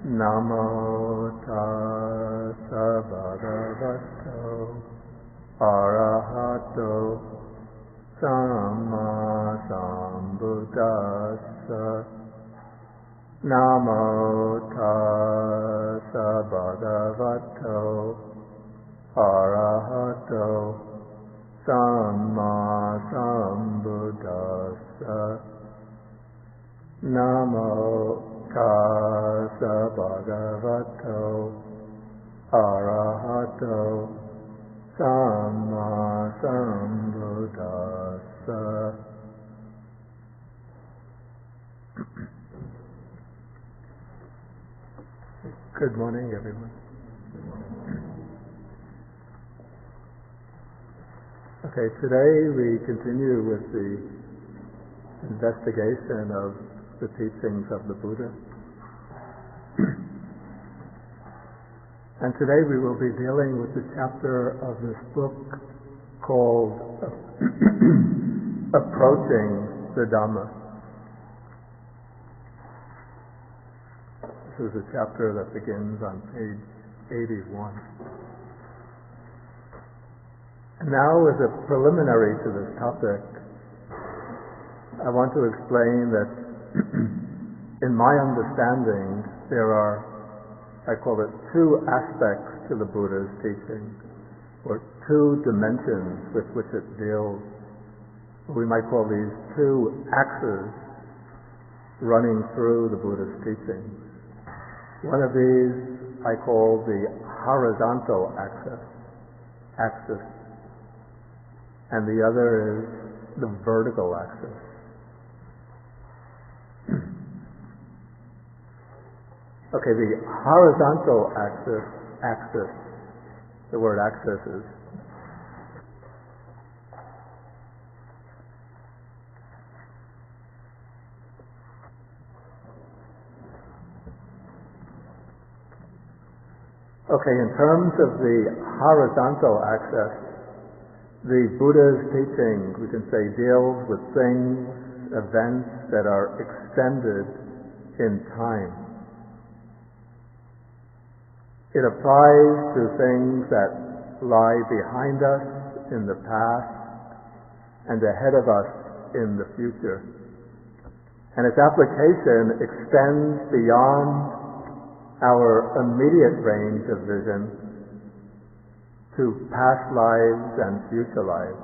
Namo tassa bhagavato arahato samma sambuddhassa. Namo tassa bhagavato arahato samma sambuddhassa. Namo tassa bhagavato arahato samma sambuddhassa. Good morning, everyone. Okay, today we continue with the investigation of the teachings of the Buddha. And today we will be dealing with the chapter of this book called Approaching the Dhamma. This is a chapter that begins on page 81. And now, as a preliminary to this topic, I want to explain that in my understanding there are, I call it, two aspects to the Buddha's teaching, or two dimensions with which it deals. We might call these two axes running through the Buddha's teaching. One of these I call the horizontal axis, and the other is the vertical axis. Okay, the horizontal axis, the word axis is okay, in terms of the horizontal axis, the Buddha's teaching, we can say, deals with things, events that are extended in time. It applies to things that lie behind us in the past and ahead of us in the future. And its application extends beyond our immediate range of vision to past lives and future lives.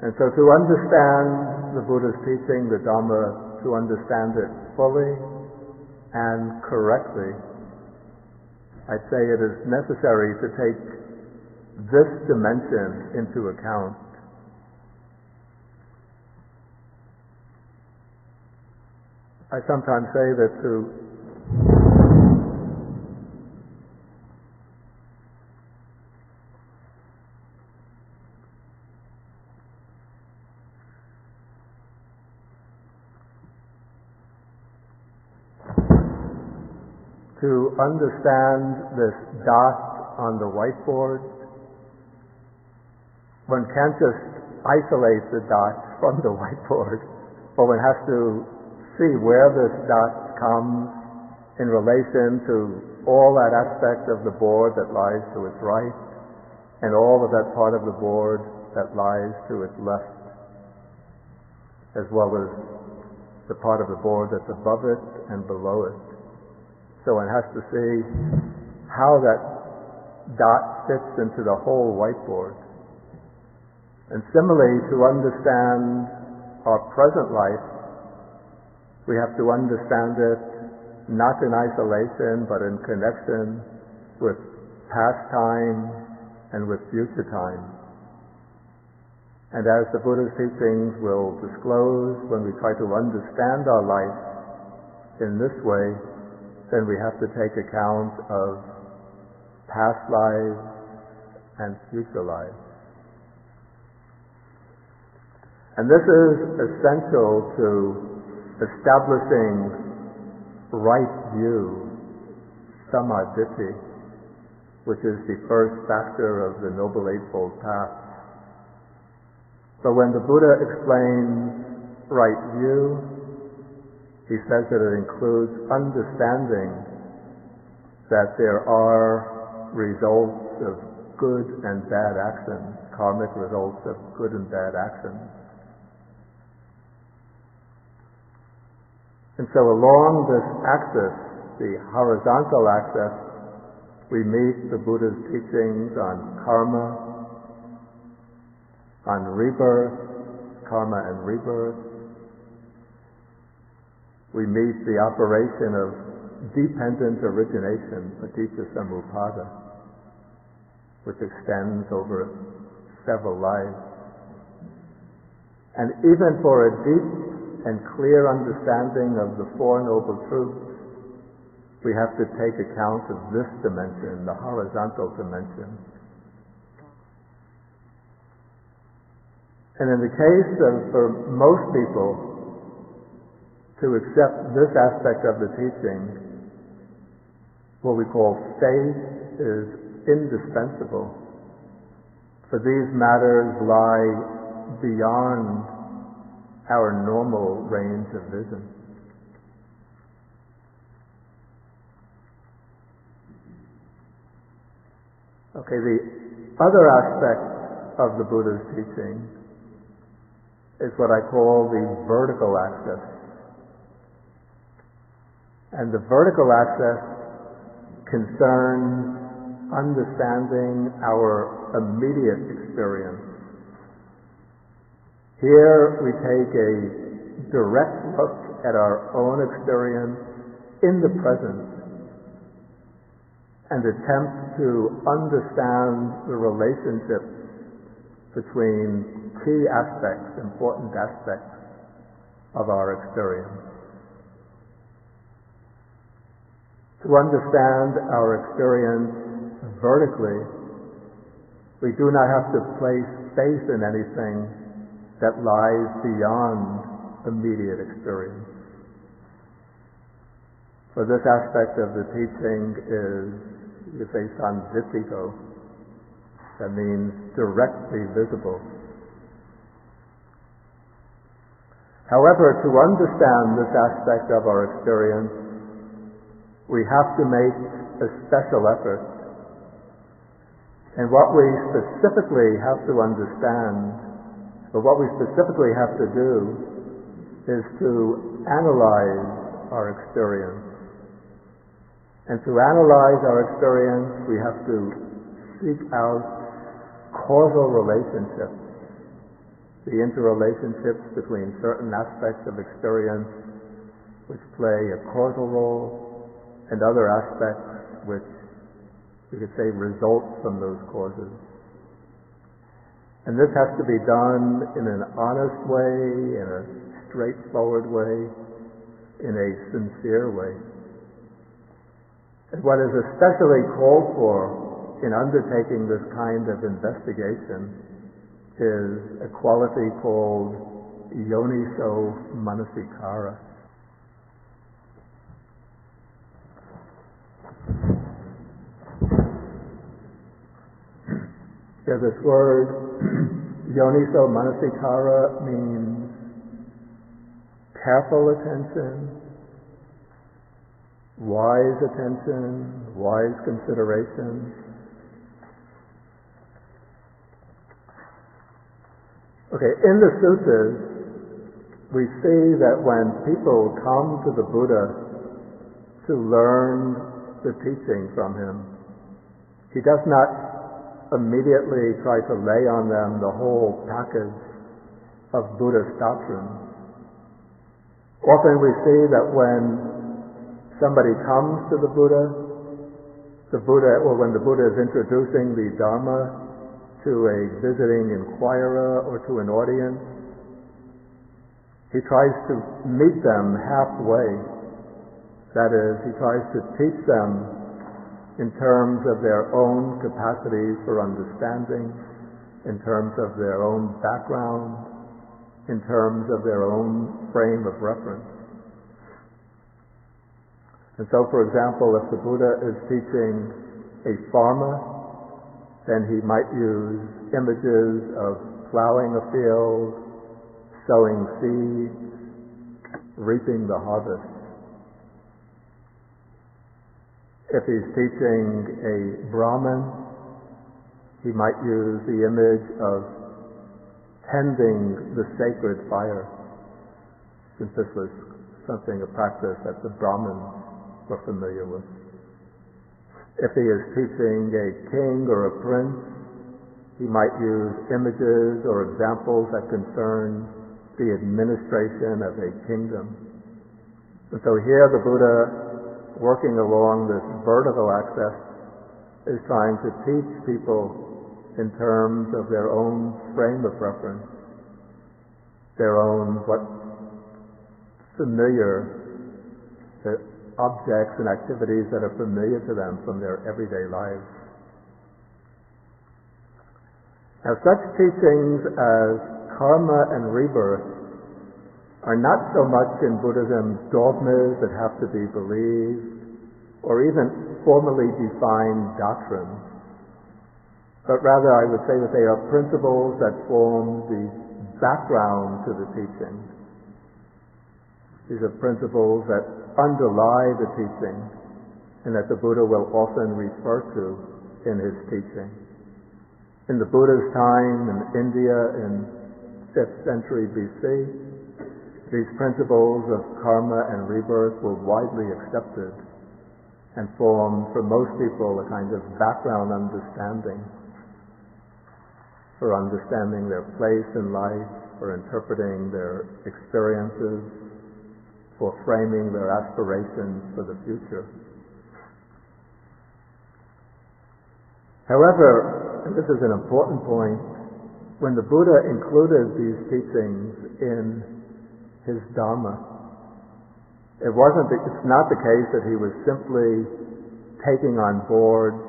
And so to understand the Buddha's teaching, the Dhamma, to understand it fully and correctly, I'd say it is necessary to take this dimension into account. I sometimes say that to understand this dot on the whiteboard, one can't just isolate the dot from the whiteboard, but one has to see where this dot comes in relation to all that aspect of the board that lies to its right, and all of that part of the board that lies to its left, as well as the part of the board that's above it and below it. So one has to see how that dot fits into the whole whiteboard. And similarly, to understand our present life, we have to understand it not in isolation, but in connection with past time and with future time. And as the Buddha's teachings will disclose, when we try to understand our life in this way, then we have to take account of past lives and future lives. And this is essential to establishing right view, samadhi, which is the first factor of the Noble Eightfold Path. So when the Buddha explains right view, he says that it includes understanding that there are results of good and bad actions, karmic results of good and bad actions. And so along this axis, the horizontal axis, we meet the Buddha's teachings on karma, on rebirth, karma and rebirth. We meet the operation of dependent origination, paticca samuppada, which extends over several lives. And even for a deep and clear understanding of the Four Noble Truths, we have to take account of this dimension, the horizontal dimension. And in the case of, for most people, to accept this aspect of the teaching, what we call faith is indispensable. For these matters lie beyond our normal range of vision. Okay, the other aspect of the Buddha's teaching is what I call the vertical axis. And the vertical axis concerns understanding our immediate experience. Here we take a direct look at our own experience in the present and attempt to understand the relationships between key aspects, important aspects of our experience. To understand our experience vertically, we do not have to place faith in anything that lies beyond immediate experience. For this aspect of the teaching is, you say, sanvitiko. That means directly visible. However, to understand this aspect of our experience, we have to make a special effort. And what we specifically have to understand, or what we specifically have to do, is to analyze our experience. And to analyze our experience, we have to seek out causal relationships, the interrelationships between certain aspects of experience which play a causal role, and other aspects which, you could say, result from those causes. And this has to be done in an honest way, in a straightforward way, in a sincere way. And what is especially called for in undertaking this kind of investigation is a quality called yoniso manasikara. Yeah, this word yoniso manasikara means careful attention, wise attention, wise consideration. Okay, in the suttas, we see that when people come to the Buddha to learn the teaching from him, he does not immediately try to lay on them the whole package of Buddhist doctrine. Often we see that when somebody comes to the Buddha, or when the Buddha is introducing the Dhamma to a visiting inquirer or to an audience, he tries to meet them halfway. That is, he tries to teach them in terms of their own capacities for understanding, in terms of their own background, in terms of their own frame of reference. And so, for example, if the Buddha is teaching a farmer, then he might use images of plowing a field, sowing seeds, reaping the harvest. If he's teaching a Brahmin, he might use the image of tending the sacred fire, since this was a practice that the Brahmins were familiar with. If he is teaching a king or a prince, he might use images or examples that concern the administration of a kingdom. And so here the Buddha, working along this vertical axis, is trying to teach people in terms of their own frame of reference, their own familiar objects and activities that are familiar to them from their everyday lives. Now, such teachings as karma and rebirth are not so much in Buddhism dogmas that have to be believed, or even formally defined doctrines, but rather I would say that they are principles that form the background to the teaching. These are principles that underlie the teaching and that the Buddha will often refer to in his teaching. In the Buddha's time in India in 5th century BC, these principles of karma and rebirth were widely accepted and formed for most people a kind of background understanding for understanding their place in life, for interpreting their experiences, for framing their aspirations for the future. However, and this is an important point, when the Buddha included these teachings in his Dhamma, it's not the case that he was simply taking on board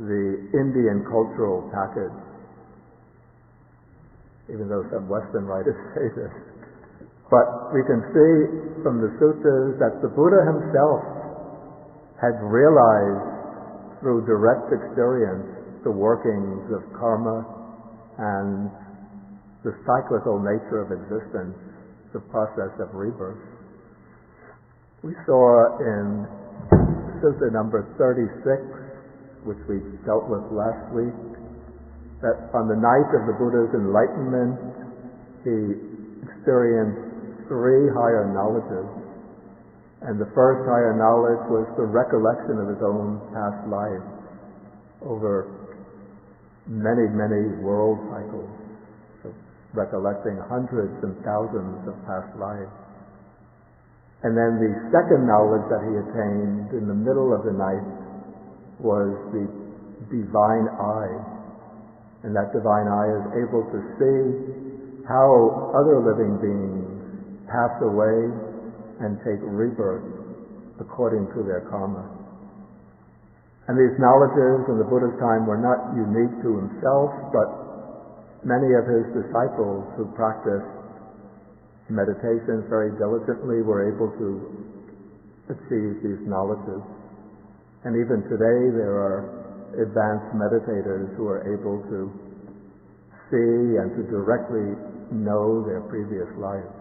the Indian cultural package, even though some Western writers say this. But we can see from the sutras that the Buddha himself had realized through direct experience the workings of karma and the cyclical nature of existence, the process of rebirth. We saw in Sutta number 36, which we dealt with last week, that on the night of the Buddha's enlightenment, he experienced 3 higher knowledges. And the first higher knowledge was the recollection of his own past lives over many, many world cycles, so recollecting hundreds and thousands of past lives. And then the second knowledge that he attained in the middle of the night was the divine eye. And that divine eye is able to see how other living beings pass away and take rebirth according to their karma. And these knowledges in the Buddha's time were not unique to himself, but many of his disciples who practiced meditation very diligently were able to achieve these knowledges. And even today there are advanced meditators who are able to see and to directly know their previous lives.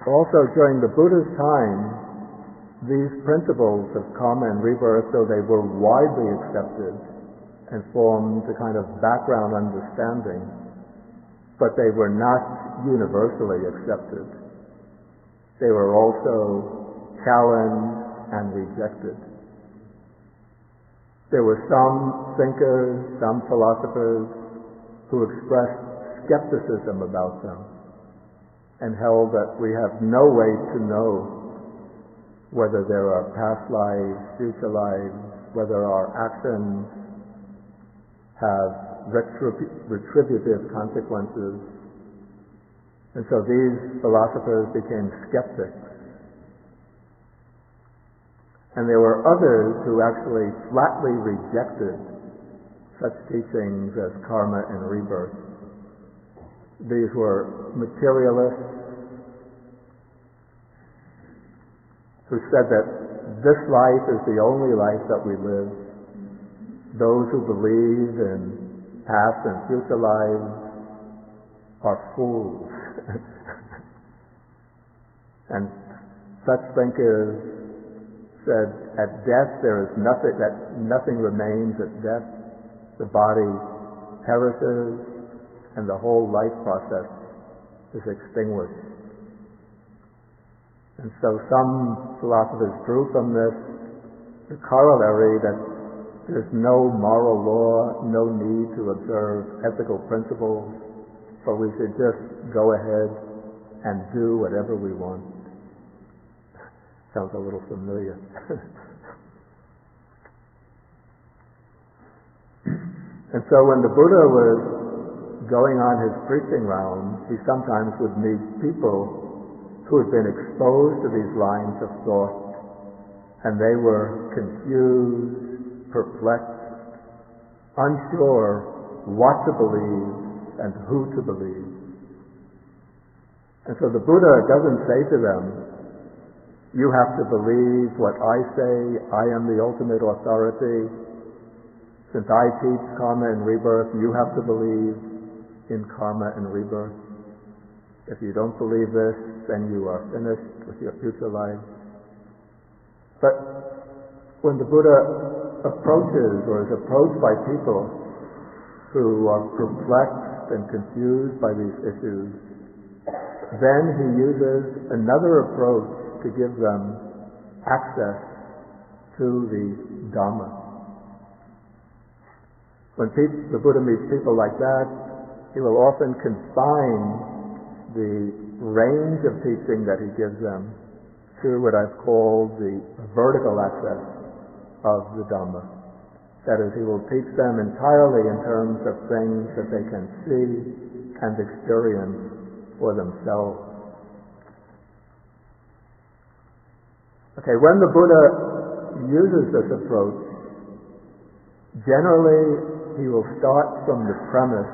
Also, during the Buddha's time, these principles of karma and rebirth, though they were widely accepted and formed a kind of background understanding, but they were not universally accepted. They were also challenged and rejected. There were some thinkers, some philosophers who expressed skepticism about them and held that we have no way to know whether there are past lives, future lives, whether our actions have retributive consequences. And so these philosophers became skeptics. And there were others who actually flatly rejected such teachings as karma and rebirth. These were materialists who said that this life is the only life that we live. Those who believe in past and future lives are fools. And such thinkers said, at death there is nothing, that nothing remains at death. The body perishes and the whole life process is extinguished. And so some philosophers drew from this the corollary that there's no moral law, no need to observe ethical principles, but we should just go ahead and do whatever we want. Sounds a little familiar. And so when the Buddha was going on his preaching rounds, he sometimes would meet people who had been exposed to these lines of thought, and they were confused, perplexed, unsure what to believe and who to believe. And so the Buddha doesn't say to them, you have to believe what I say, I am the ultimate authority. Since I teach karma and rebirth, you have to believe in karma and rebirth. If you don't believe this, then you are finished with your future life. But when the Buddha approaches or is approached by people who are perplexed and confused by these issues, then he uses another approach to give them access to the Dhamma. When the Buddha meets people like that, he will often confine the range of teaching that he gives them to what I've called the vertical access of the Dhamma. That is, he will teach them entirely in terms of things that they can see and experience for themselves. Okay, when the Buddha uses this approach, generally he will start from the premise,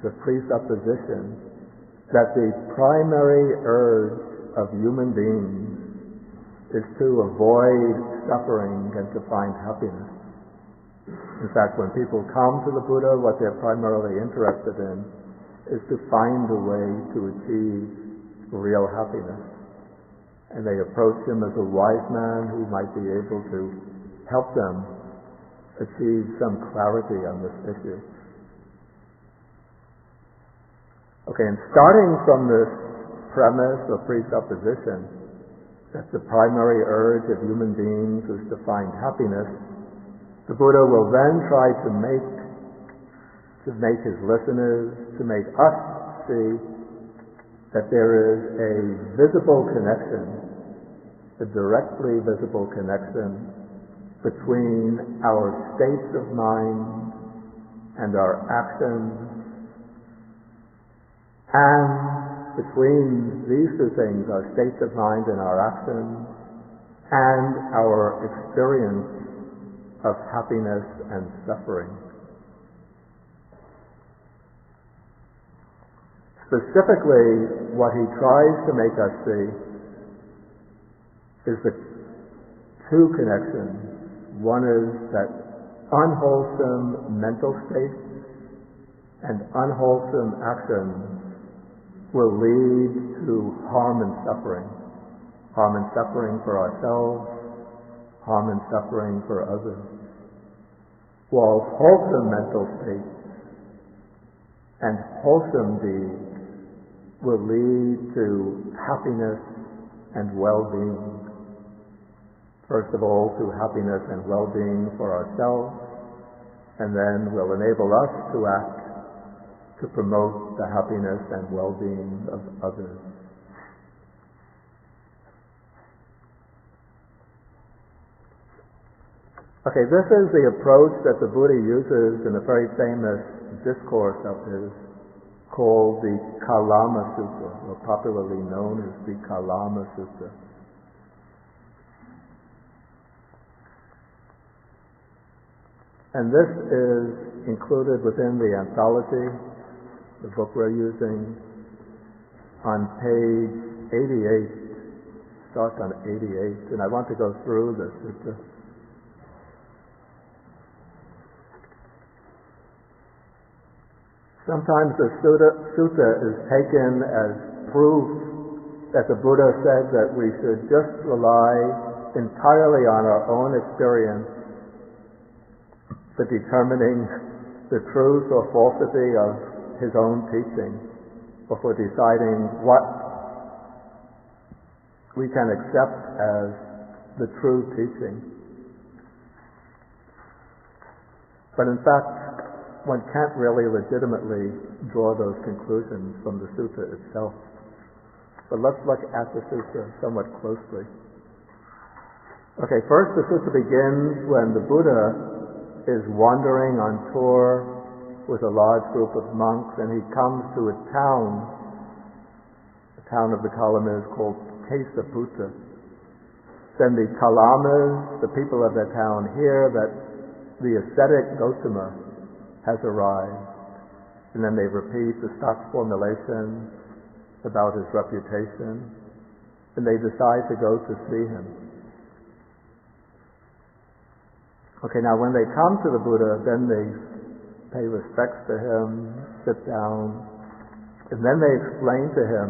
the presupposition, that the primary urge of human beings is to avoid suffering and to find happiness. In fact, when people come to the Buddha, what they're primarily interested in is to find a way to achieve real happiness. And they approach him as a wise man who might be able to help them achieve some clarity on this issue. Okay, and starting from this premise or presupposition that the primary urge of human beings is to find happiness, the Buddha will then try to make his listeners, to make us see that there is a visible connection, a directly visible connection between our states of mind and our actions, and between these two things, our states of mind and our actions, and our experience of happiness and suffering. Specifically, what he tries to make us see is the two connections. One is that unwholesome mental states and unwholesome actions will lead to harm and suffering for ourselves, harm and suffering for others. While wholesome mental states and wholesome deeds will lead to happiness and well-being. First of all, to happiness and well-being for ourselves, and then will enable us to act to promote the happiness and well-being of others. Okay, this is the approach that the Buddha uses in a very famous discourse of his called the Kalama Sutta, or popularly known as the Kalama Sutta. And this is included within the Anthology, the book we're using, on page 88, starts on 88, and I want to go through the sutta. Sometimes the sutta is taken as proof that the Buddha said that we should just rely entirely on our own experience for determining the truth or falsity of his own teaching, or for deciding what we can accept as the true teaching. But in fact, one can't really legitimately draw those conclusions from the sutta itself. But let's look at the sutta somewhat closely. Okay, first the sutta begins when the Buddha is wandering on tour with a large group of monks, and he comes to a town of the Kalamas called Kesaputta. Then the Kalamas, the people of that town, hear that the ascetic Gotama has arrived, and then they repeat the stock formulation about his reputation, and they decide to go to see him. Okay, now when they come to the Buddha, then they pay respects to him, sit down, and then they explain to him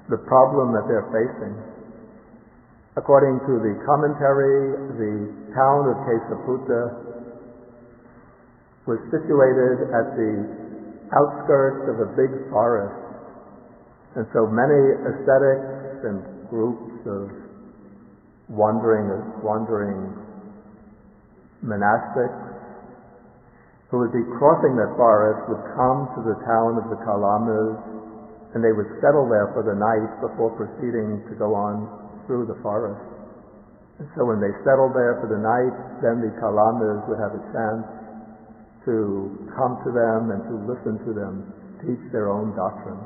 the problem that they're facing. According to the commentary, the town of Kesaputta was situated at the outskirts of a big forest, and so many ascetics and groups of wandering monastics who would be crossing that forest would come to the town of the Kalamas, and they would settle there for the night before proceeding to go on through the forest. And so when they settled there for the night, then the Kalamas would have a chance to come to them and to listen to them teach their own doctrine.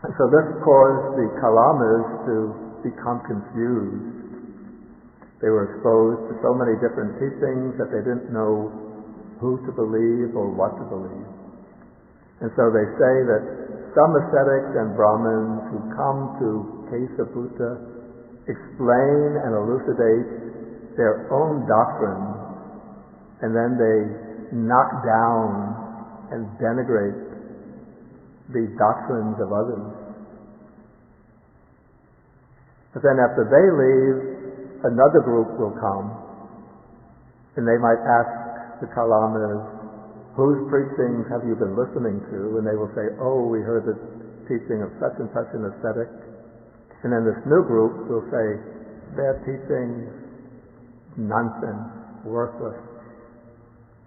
And so this caused the Kalamas to become confused. They were exposed to so many different teachings that they didn't know who to believe or what to believe. And so they say that some ascetics and Brahmins who come to Kesaputta explain and elucidate their own doctrine, and then they knock down and denigrate the doctrines of others. But then after they leave, another group will come, and they might ask the Kalamas, whose preachings have you been listening to? And they will say, oh, we heard the teaching of such and such an ascetic. And then this new group will say, their teaching, nonsense, worthless.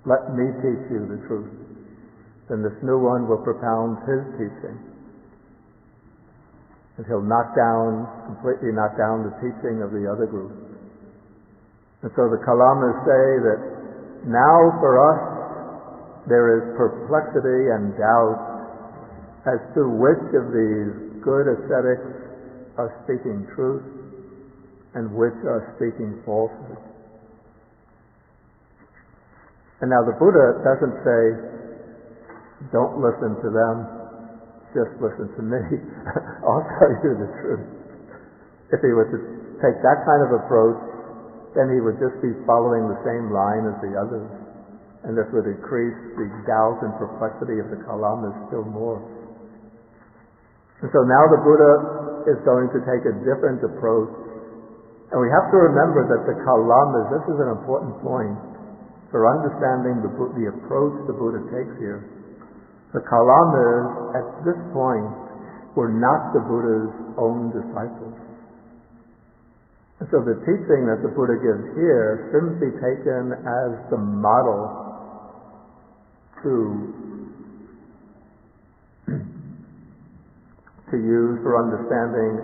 Let me teach you the truth. Then this new one will propound his teaching. And he'll completely knock down the teaching of the other group. And so the Kalamas say that now for us there is perplexity and doubt as to which of these good ascetics are speaking truth and which are speaking falsehood. And now the Buddha doesn't say, don't listen to them, just listen to me. I'll tell you the truth. If he were to take that kind of approach, then he would just be following the same line as the others, and this would increase the doubt and perplexity of the Kalamas still more. And so now the Buddha is going to take a different approach, and we have to remember that the Kalamas, this is an important point for understanding the approach the Buddha takes here. The Kalamas at this point were not the Buddha's own disciples. And so the teaching that the Buddha gives here shouldn't be taken as the model to use for understanding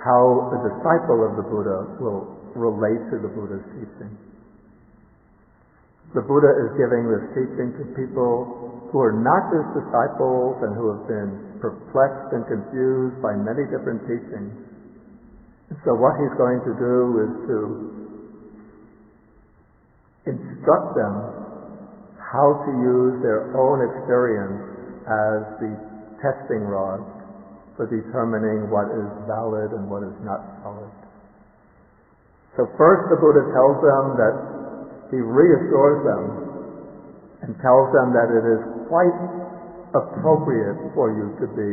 how a disciple of the Buddha will relate to the Buddha's teaching. The Buddha is giving this teaching to people who are not his disciples and who have been perplexed and confused by many different teachings. And so what he's going to do is to instruct them how to use their own experience as the testing rod for determining what is valid and what is not valid. So first the Buddha tells them that he reassures them and tells them that it is quite appropriate for you to be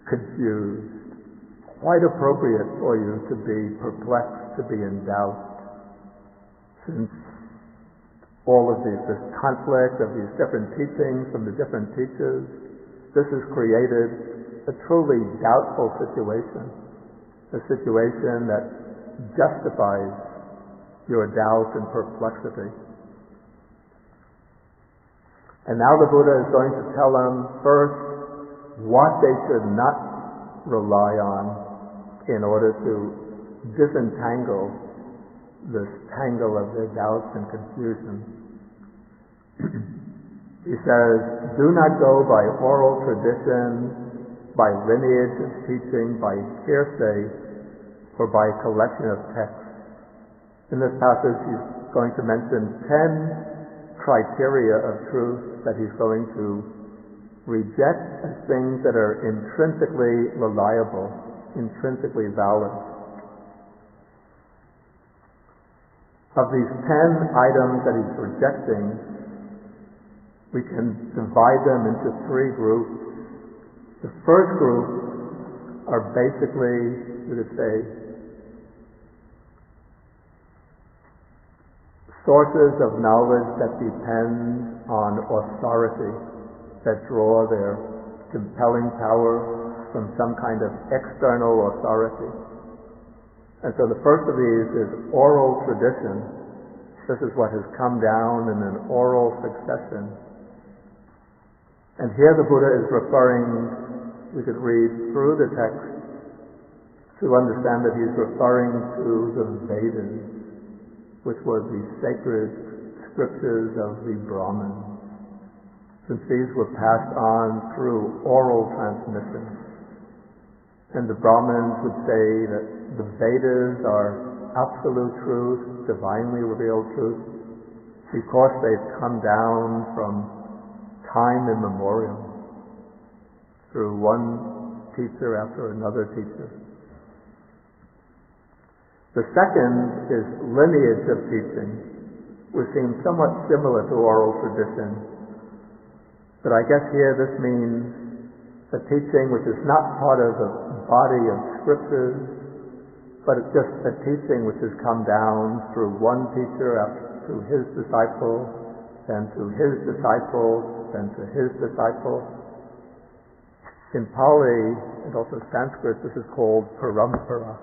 confused, quite appropriate for you to be perplexed, to be in doubt, since all of this conflict of these different teachings from the different teachers, this has created a truly doubtful situation, a situation that justifies your doubt and perplexity. And now the Buddha is going to tell them first what they should not rely on in order to disentangle this tangle of their doubts and confusion. He says, do not go by oral tradition, by lineage of teaching, by hearsay, or by a collection of texts. In this passage, he's going to mention 10 criteria of truth that he's going to reject as things that are intrinsically reliable, intrinsically valid. Of these 10 items that he's rejecting, we can divide them into 3 groups. The first group are basically, we could say, sources of knowledge that depend on authority, that draw their compelling power from some kind of external authority. And so the first of these is oral tradition. This is what has come down in an oral succession. And here the Buddha is referring, we could read through the text to understand that he's referring to the Vedas, which were the sacred scriptures of the Brahmins, since these were passed on through oral transmission. And the Brahmins would say that the Vedas are absolute truth, divinely revealed truth, because they've come down from time immemorial through one teacher after another teacher. The second is lineage of teaching, which seems somewhat similar to oral tradition. But I guess here this means a teaching which is not part of a body of scriptures, but it's just a teaching which has come down through one teacher to his disciple, then to his disciple, then to his disciple. In Pali and also Sanskrit, this is called parampara.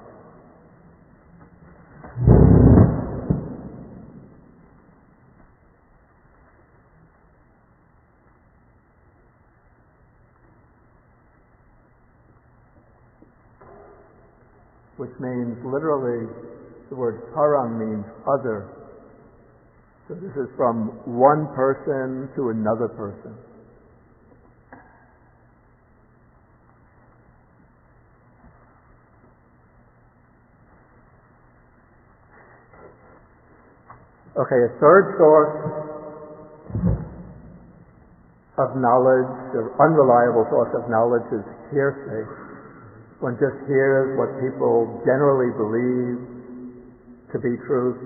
Which means, literally, the word param means other. So this is from one person to another person. Okay, a third source of knowledge, or unreliable source of knowledge, is hearsay. One just hears what people generally believe to be truth,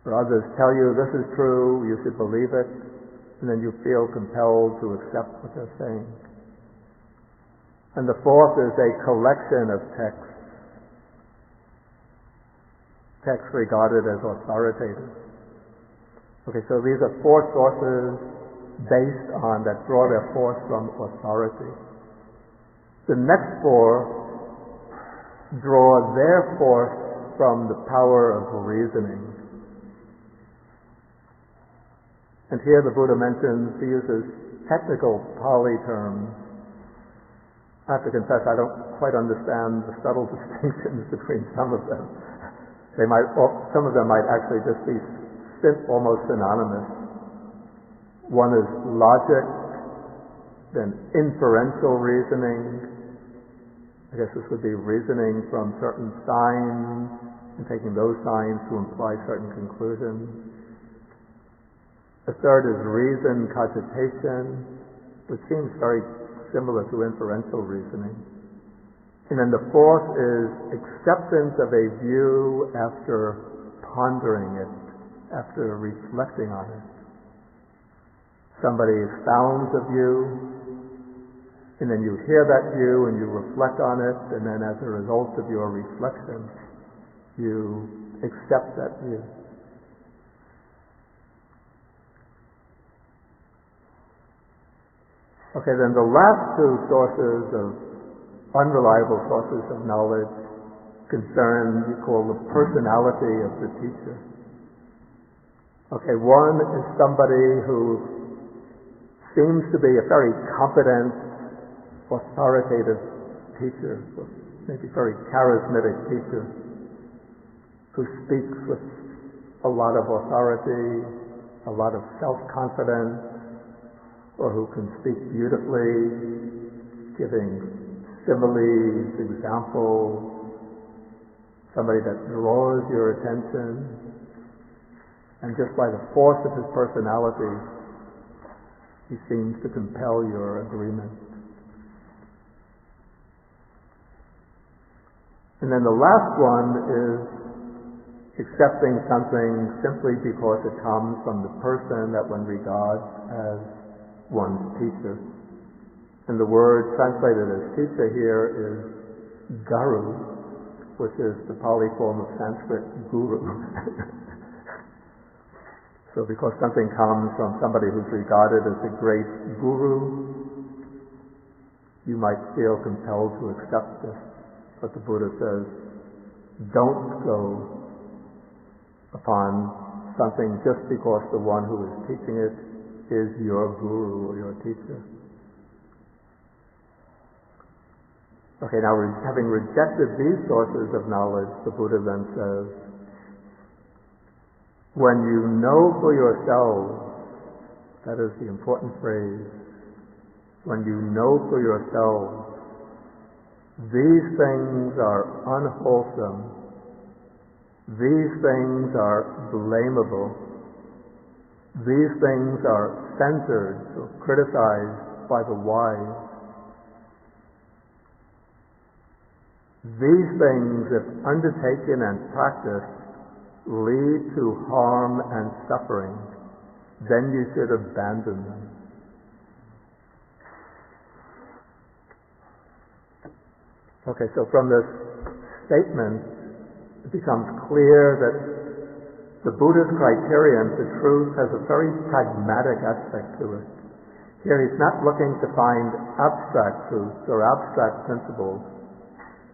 or others tell you this is true, you should believe it, and then you feel compelled to accept what they're saying. And the fourth is a collection of texts regarded as authoritative. Okay, so these are 4 sources based on, that draw their force from authority. The next 4 draw their force from the power of reasoning. And here the Buddha mentions, he uses technical Pali terms. I have to confess I don't quite understand the subtle distinctions between some of them. Some of them might actually just be almost synonymous. One is logic, then inferential reasoning. I guess this would be reasoning from certain signs and taking those signs to imply certain conclusions. The third is reason cogitation, which seems very similar to inferential reasoning. And then the fourth is acceptance of a view after pondering it after reflecting on it. Somebody expounds a view, and then you hear that view and you reflect on it, and then as a result of your reflection, you accept that view. Okay, then the last two sources of unreliable sources of knowledge concern, you call the personality of the teacher. Okay, one is somebody who seems to be a very competent, authoritative teacher, maybe very charismatic teacher, who speaks with a lot of authority, a lot of self-confidence, or who can speak beautifully, giving similes, examples, somebody that draws your attention, and just by the force of his personality, he seems to compel your agreement. And then the last one is accepting something simply because it comes from the person that one regards as one's teacher. And the word translated as teacher here is guru, which is the Pali form of Sanskrit guru. So because something comes from somebody who's regarded as a great guru, you might feel compelled to accept this. But the Buddha says, don't go upon something just because the one who is teaching it is your guru or your teacher. Okay, now having rejected these sources of knowledge, the Buddha then says, when you know for yourselves, that is the important phrase, when you know for yourselves, these things are unwholesome, these things are blamable, these things are censored or criticized by the wise. These things, if undertaken and practiced, lead to harm and suffering, then you should abandon them. Okay, so from this statement, it becomes clear that the Buddha's criterion for truth has a very pragmatic aspect to it. Here he's not looking to find abstract truths or abstract principles,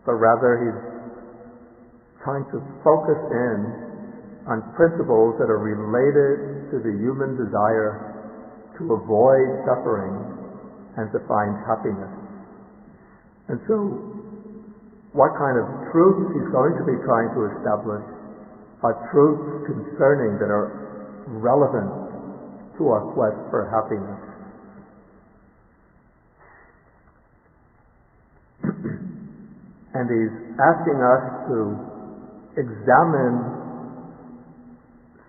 but rather he's trying to focus in on principles that are related to the human desire to avoid suffering and to find happiness. And so, what kind of truths he's going to be trying to establish are truths concerning that are relevant to our quest for happiness. And he's asking us to examine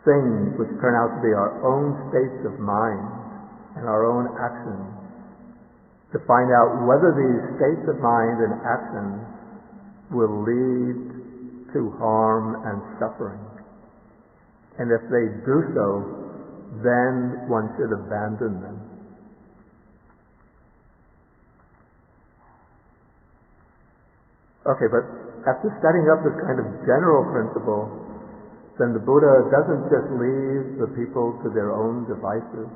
things which turn out to be our own states of mind and our own actions, to find out whether these states of mind and actions will lead to harm and suffering. And if they do so, then one should abandon them. Okay, but after setting up this kind of general principle, then the Buddha doesn't just leave the people to their own devices,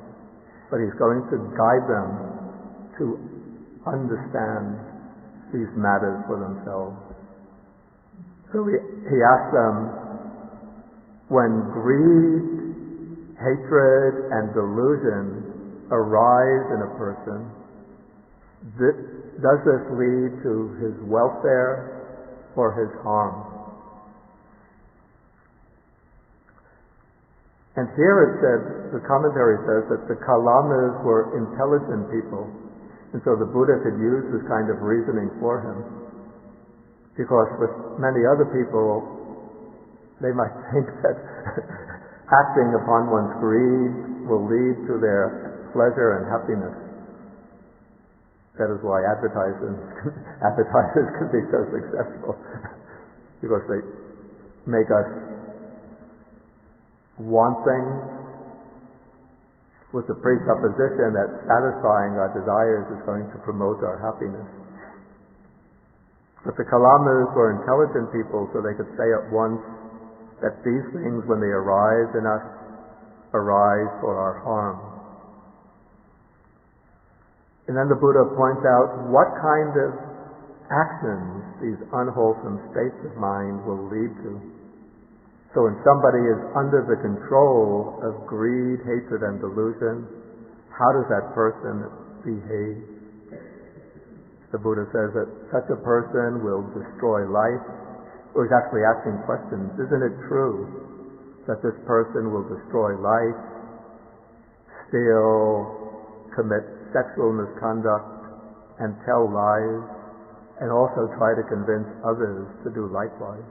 but he's going to guide them to understand these matters for themselves. So he asks them, when greed, hatred, and delusion arise in a person, does this lead to his welfare or his harm? And here it said, the commentary says that the Kalamas were intelligent people, and so the Buddha could use this kind of reasoning for him. Because with many other people, they might think that acting upon one's greed will lead to their pleasure and happiness. That is why advertisers can be so successful, because they make us want things with the presupposition that satisfying our desires is going to promote our happiness. But the Kalamas were intelligent people, so they could say at once that these things, when they arise in us, arise for our harm. And then the Buddha points out what kind of actions these unwholesome states of mind will lead to. So when somebody is under the control of greed, hatred, and delusion, how does that person behave? The Buddha says that such a person will destroy life, or he's actually asking questions. Isn't it true that this person will destroy life, steal, commit sexual misconduct, and tell lies, and also try to convince others to do likewise?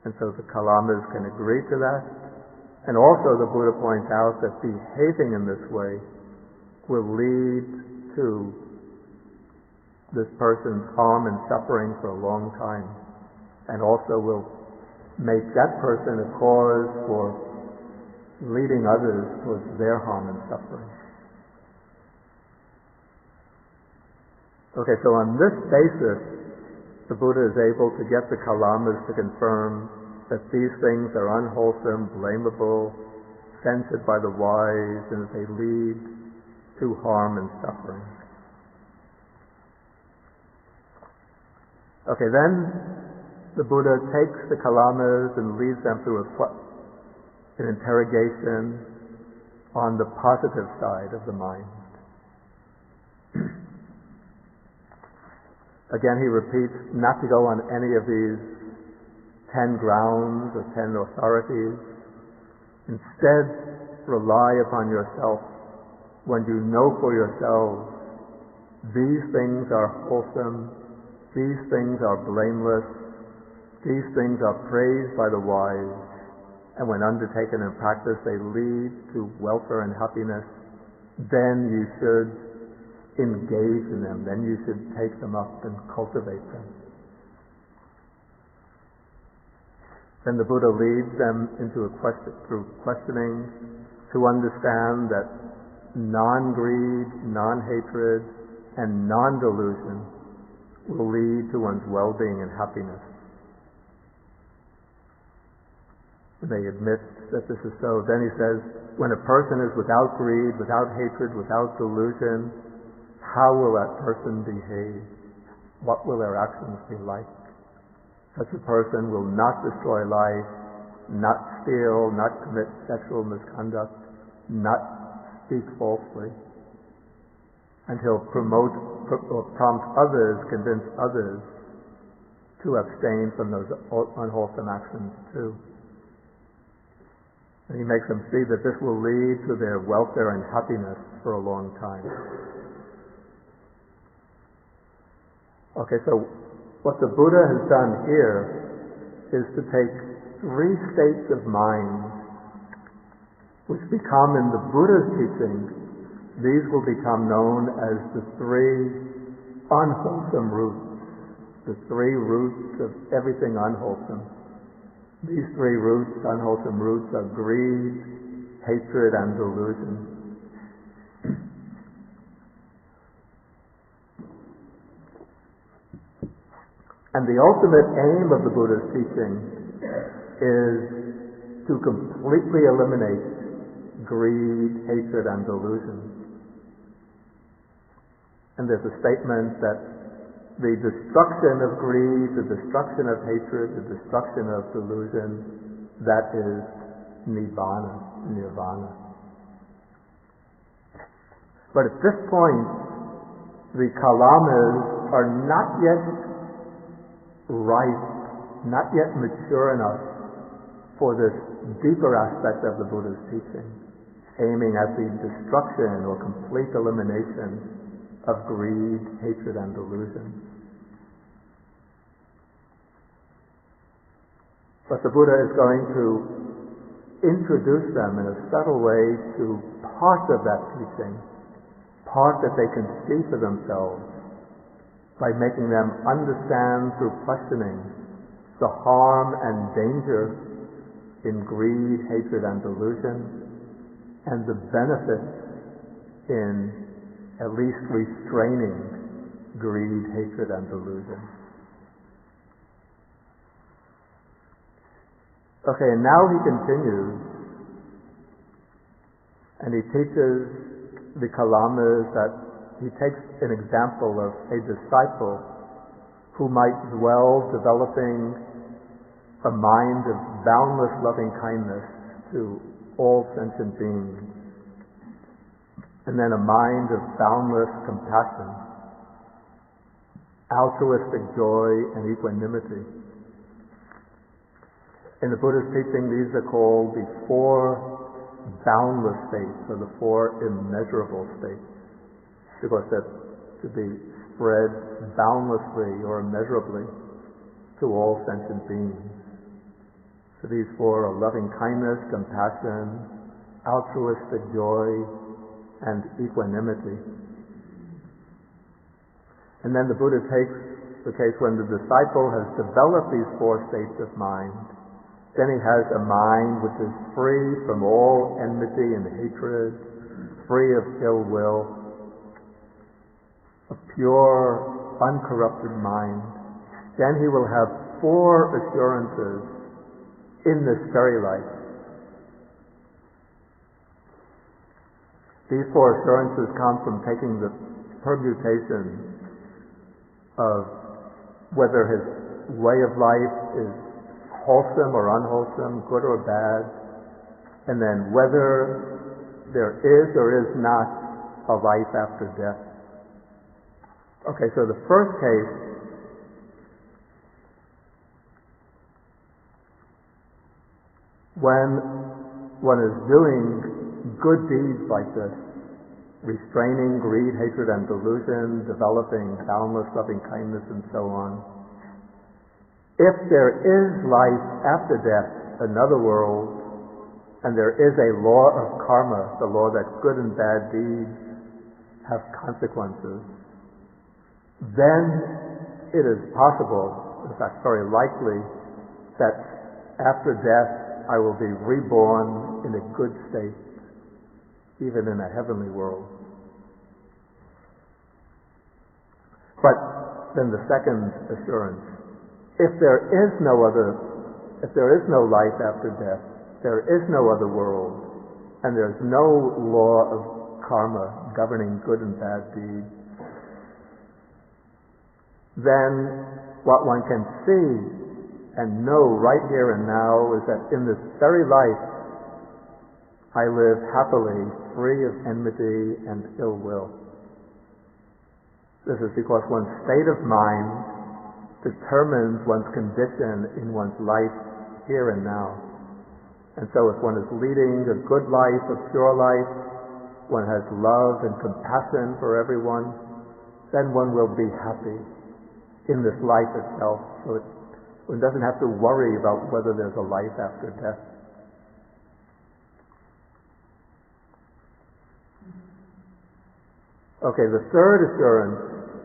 And so the Kalamas can agree to that. And also the Buddha points out that behaving in this way will lead to this person's harm and suffering for a long time, and also will make that person a cause for leading others towards their harm and suffering. Okay, so on this basis, the Buddha is able to get the Kalamas to confirm that these things are unwholesome, blamable, censored by the wise, and that they lead to harm and suffering. Okay, then the Buddha takes the Kalamas and leads them through an interrogation on the positive side of the mind. Again, he repeats not to go on any of these 10 grounds or 10 authorities. Instead, rely upon yourself when you know for yourselves these things are wholesome, these things are blameless, these things are praised by the wise, and when undertaken in practice they lead to welfare and happiness. Then you should engage in them, then you should take them up and cultivate them. Then the Buddha leads them into through questioning to understand that non-greed, non-hatred, and non-delusion will lead to one's well-being and happiness. They admit that this is so. Then he says, when a person is without greed, without hatred, without delusion, how will that person behave? What will their actions be like? Such a person will not destroy life, not steal, not commit sexual misconduct, not speak falsely. And he'll promote or prompt others, convince others to abstain from those unwholesome actions too. And he makes them see that this will lead to their welfare and happiness for a long time. Okay, so what the Buddha has done here is to take 3 states of mind which become, in the Buddha's teaching, these will become known as the 3 unwholesome roots, the 3 roots of everything unwholesome. These 3 roots, unwholesome roots, are greed, hatred, and delusion. And the ultimate aim of the Buddha's teaching is to completely eliminate greed, hatred, and delusion. And there's a statement that the destruction of greed, the destruction of hatred, the destruction of delusion, that is nirvana. But at this point, the Kalamas are not yet ripe, not yet mature enough for this deeper aspect of the Buddha's teaching, aiming at the destruction or complete elimination of greed, hatred, and delusion. But the Buddha is going to introduce them in a subtle way to part of that teaching, part that they can see for themselves, by making them understand through questioning the harm and danger in greed, hatred, and delusion, and the benefits in at least restraining greed, hatred, and delusion. Okay, and now he continues, and he teaches the Kalamas that he takes an example of a disciple who might dwell developing a mind of boundless loving kindness to all sentient beings, and then a mind of boundless compassion, altruistic joy, and equanimity. In the Buddha's teaching, these are called the four boundless states, or the four immeasurable states, because they're to be spread boundlessly or immeasurably to all sentient beings. So these four are loving kindness, compassion, altruistic joy, and equanimity. And then the Buddha takes the case when the disciple has developed these four states of mind. Then he has a mind which is free from all enmity and hatred, free of ill will, a pure, uncorrupted mind. Then he will have four assurances in this very life. These four assurances come from taking the permutation of whether his way of life is wholesome or unwholesome, good or bad, and then whether there is or is not a life after death. Okay, so the first case, when one is doing good deeds like this, restraining greed, hatred, and delusion, developing boundless loving kindness, and so on, if there is life after death, another world, and there is a law of karma, the law that good and bad deeds have consequences, then it is possible, in fact very likely, that after death I will be reborn in a good state, even in a heavenly world. But then the second assurance, if there is no life after death, there is no other world, and there's no law of karma governing good and bad deeds, then what one can see and know right here and now is that in this very life I live happily, free of enmity and ill will. This is because one's state of mind determines one's condition in one's life here and now. And so if one is leading a good life, a pure life, one has love and compassion for everyone, then one will be happy in this life itself. So one doesn't have to worry about whether there's a life after death. Okay, the third assurance,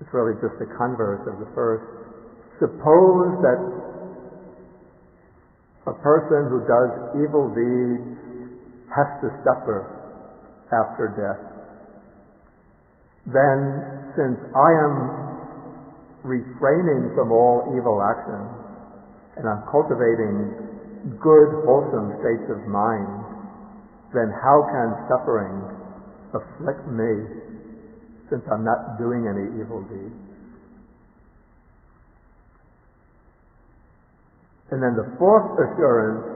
it's really just the converse of the first. Suppose that a person who does evil deeds has to suffer after death. Then, since I am refraining from all evil actions, and I'm cultivating good, wholesome states of mind, then how can suffering afflict me, since I'm not doing any evil deeds? And then the fourth assurance,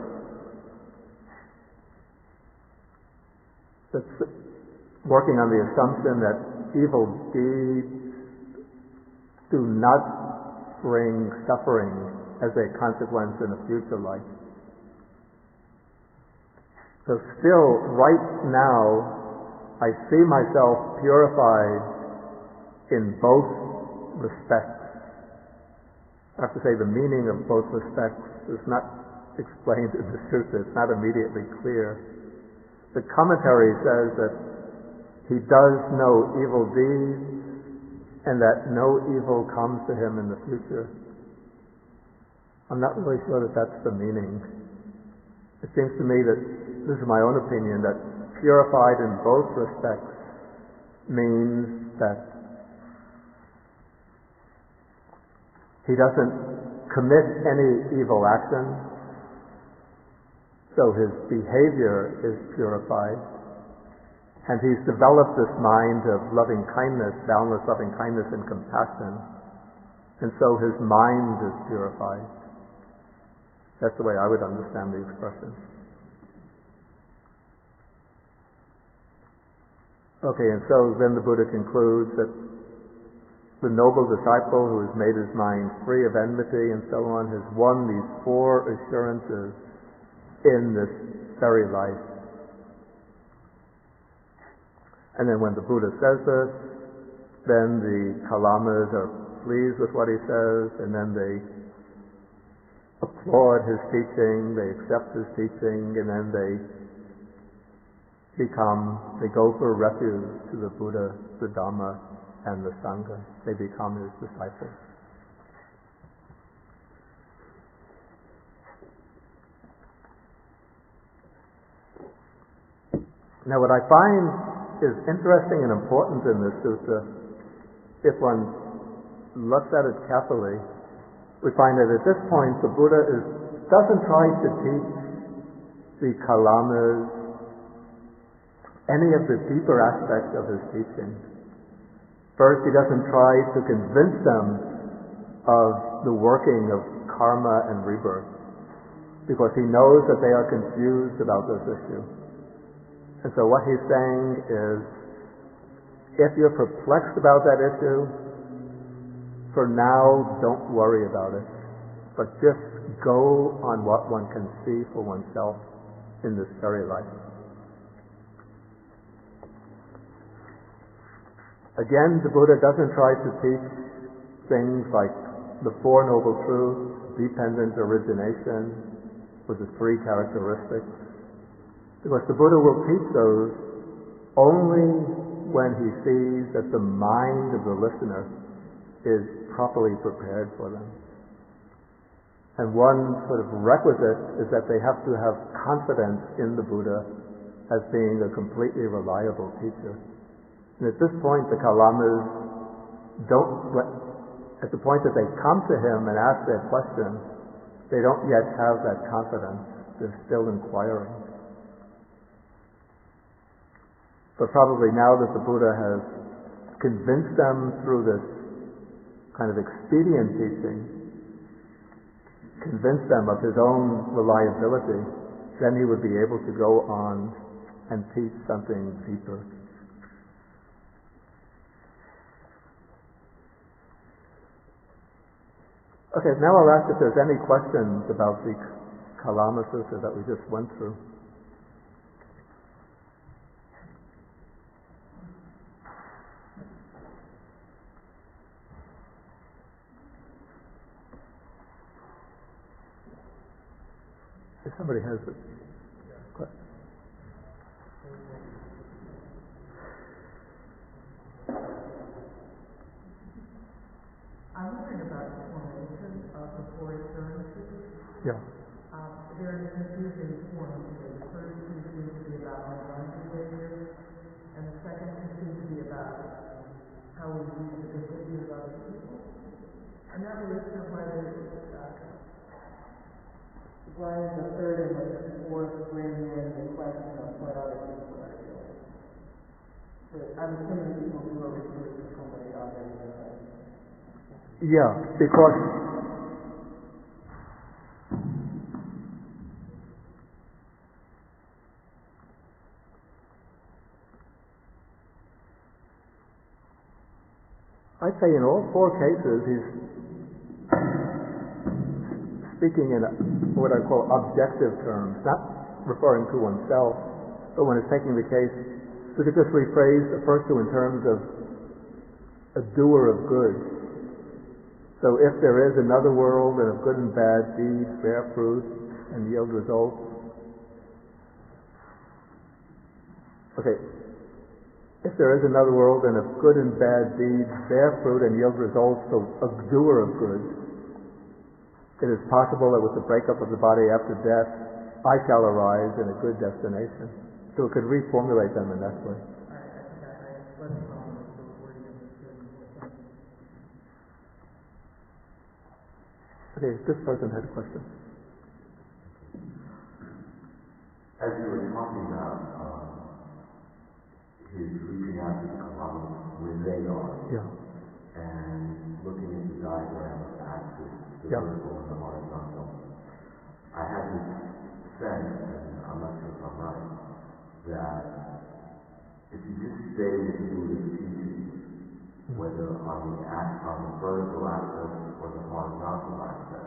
that's working on the assumption that evil deeds do not bring suffering as a consequence in a future life. So still, right now, I see myself purified in both respects. I have to say the meaning of both respects is not explained in the sutta. It's not immediately clear. The commentary says that he does no evil deeds and that no evil comes to him in the future. I'm not really sure that that's the meaning. It seems to me that, this is my own opinion, that purified in both respects means that he doesn't commit any evil action, so his behavior is purified, and he's developed this mind of loving kindness, boundless loving kindness and compassion, and so his mind is purified. That's the way I would understand the expression. Okay, and so then the Buddha concludes that the noble disciple who has made his mind free of enmity and so on has won these 4 assurances in this very life. And then when the Buddha says this, then the Kalamas are pleased with what he says, and then they applaud his teaching, they accept his teaching, and then they go for refuge to the Buddha, the Dhamma, and the Sangha. They become his disciples. Now what I find is interesting and important in this sutta, if one looks at it carefully, we find that at this point the Buddha doesn't try to teach the Kalamas any of the deeper aspects of his teaching. First, he doesn't try to convince them of the working of karma and rebirth, because he knows that they are confused about this issue. And so what he's saying is, if you're perplexed about that issue, for now, don't worry about it, but just go on what one can see for oneself in this very life. Again, the Buddha doesn't try to teach things like the 4 Noble Truths, dependent origination, with the 3 characteristics, because the Buddha will teach those only when he sees that the mind of the listener is properly prepared for them. And one sort of requisite is that they have to have confidence in the Buddha as being a completely reliable teacher. And at this point, the Kalamas at the point that they come to him and ask their questions, they don't yet have that confidence. They're still inquiring. But probably now that the Buddha has convinced them through this kind of expedient teaching, convinced them of his own reliability, then he would be able to go on and teach something deeper. Okay, now I'll ask if there's any questions about the Kalama Sutta that we just went through. If somebody has a question. I'm wondering about the formation of the 4 assurances. Yeah. There is confusing forms. The first two seem to be about online behavior, and the second two seem to be about how we use the behavior of other people. I'm not really sure whether why is the third and the 4th bring in the question of what other people are doing. So I'm assuming people who are referred to somebody already doing. Yeah, because I'd say in all 4 cases he's speaking in what I call objective terms, not referring to oneself, but when it's taking the case, we could just rephrase the first 2 in terms of a doer of good. So if there is another world, and if good and bad deeds bear fruit and yield results. Okay. If there is another world, and if good and bad deeds bear fruit and yield results, so a doer of good. It is possible that with the breakup of the body after death, I shall arise in a good destination. So it could reformulate them in that way. Okay, this person had a question. As you were talking about his reaching out to the kilometers where they are, and looking at the diagram of axis, the vertical and the horizontal, I had this sense, and I'm not sure if I'm right, that if you just stay with the Buddha's teachings, whether on the vertical axis or the horizontal axis,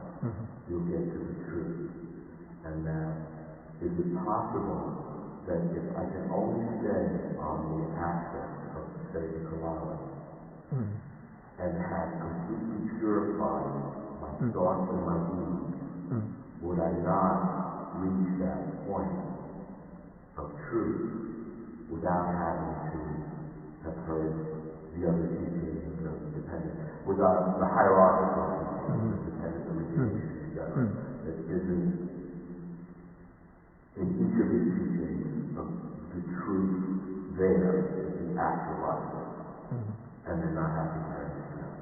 you'll get to the truth. And that is it possible that if I can only stay on the axis of, say, the kilometers, and have completely purified my thoughts and my deeds, would I not reach that point of truth without having to have heard the other teachings of dependent, without the hierarchical teachings of dependent origination together? That isn't in each of his teachings of the truth there, is the actualizer, and they're not having to understand.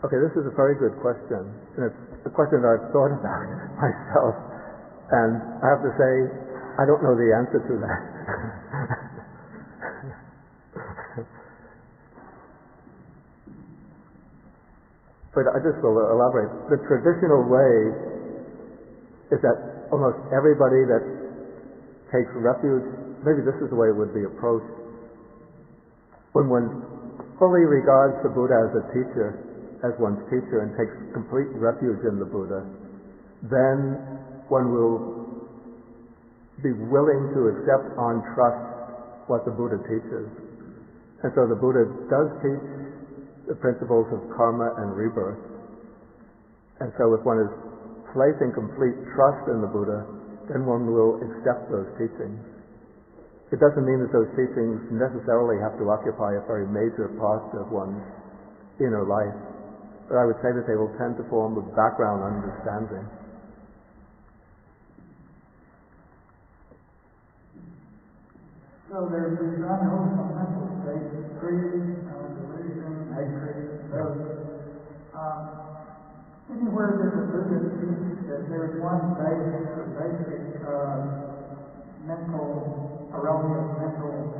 Okay, this is a very good question, and it's a question that I've thought about myself, and I have to say, I don't know the answer to that. But I just will elaborate. The traditional way is that almost everybody that takes refuge, maybe this is the way it would be approached, when one fully regards the Buddha as a teacher, as one's teacher, and takes complete refuge in the Buddha, then one will be willing to accept on trust what the Buddha teaches. And so the Buddha does teach the principles of karma and rebirth. And so if one is placing complete trust in the Buddha, then one will accept those teachings. It doesn't mean that those teachings necessarily have to occupy a very major part of one's inner life, but I would say that they will tend to form a background understanding. So there's these unwholesome mental states, greed, delusion, hatred, rebellion. Anywhere that the Buddha teaches that there's one basic erroneous mental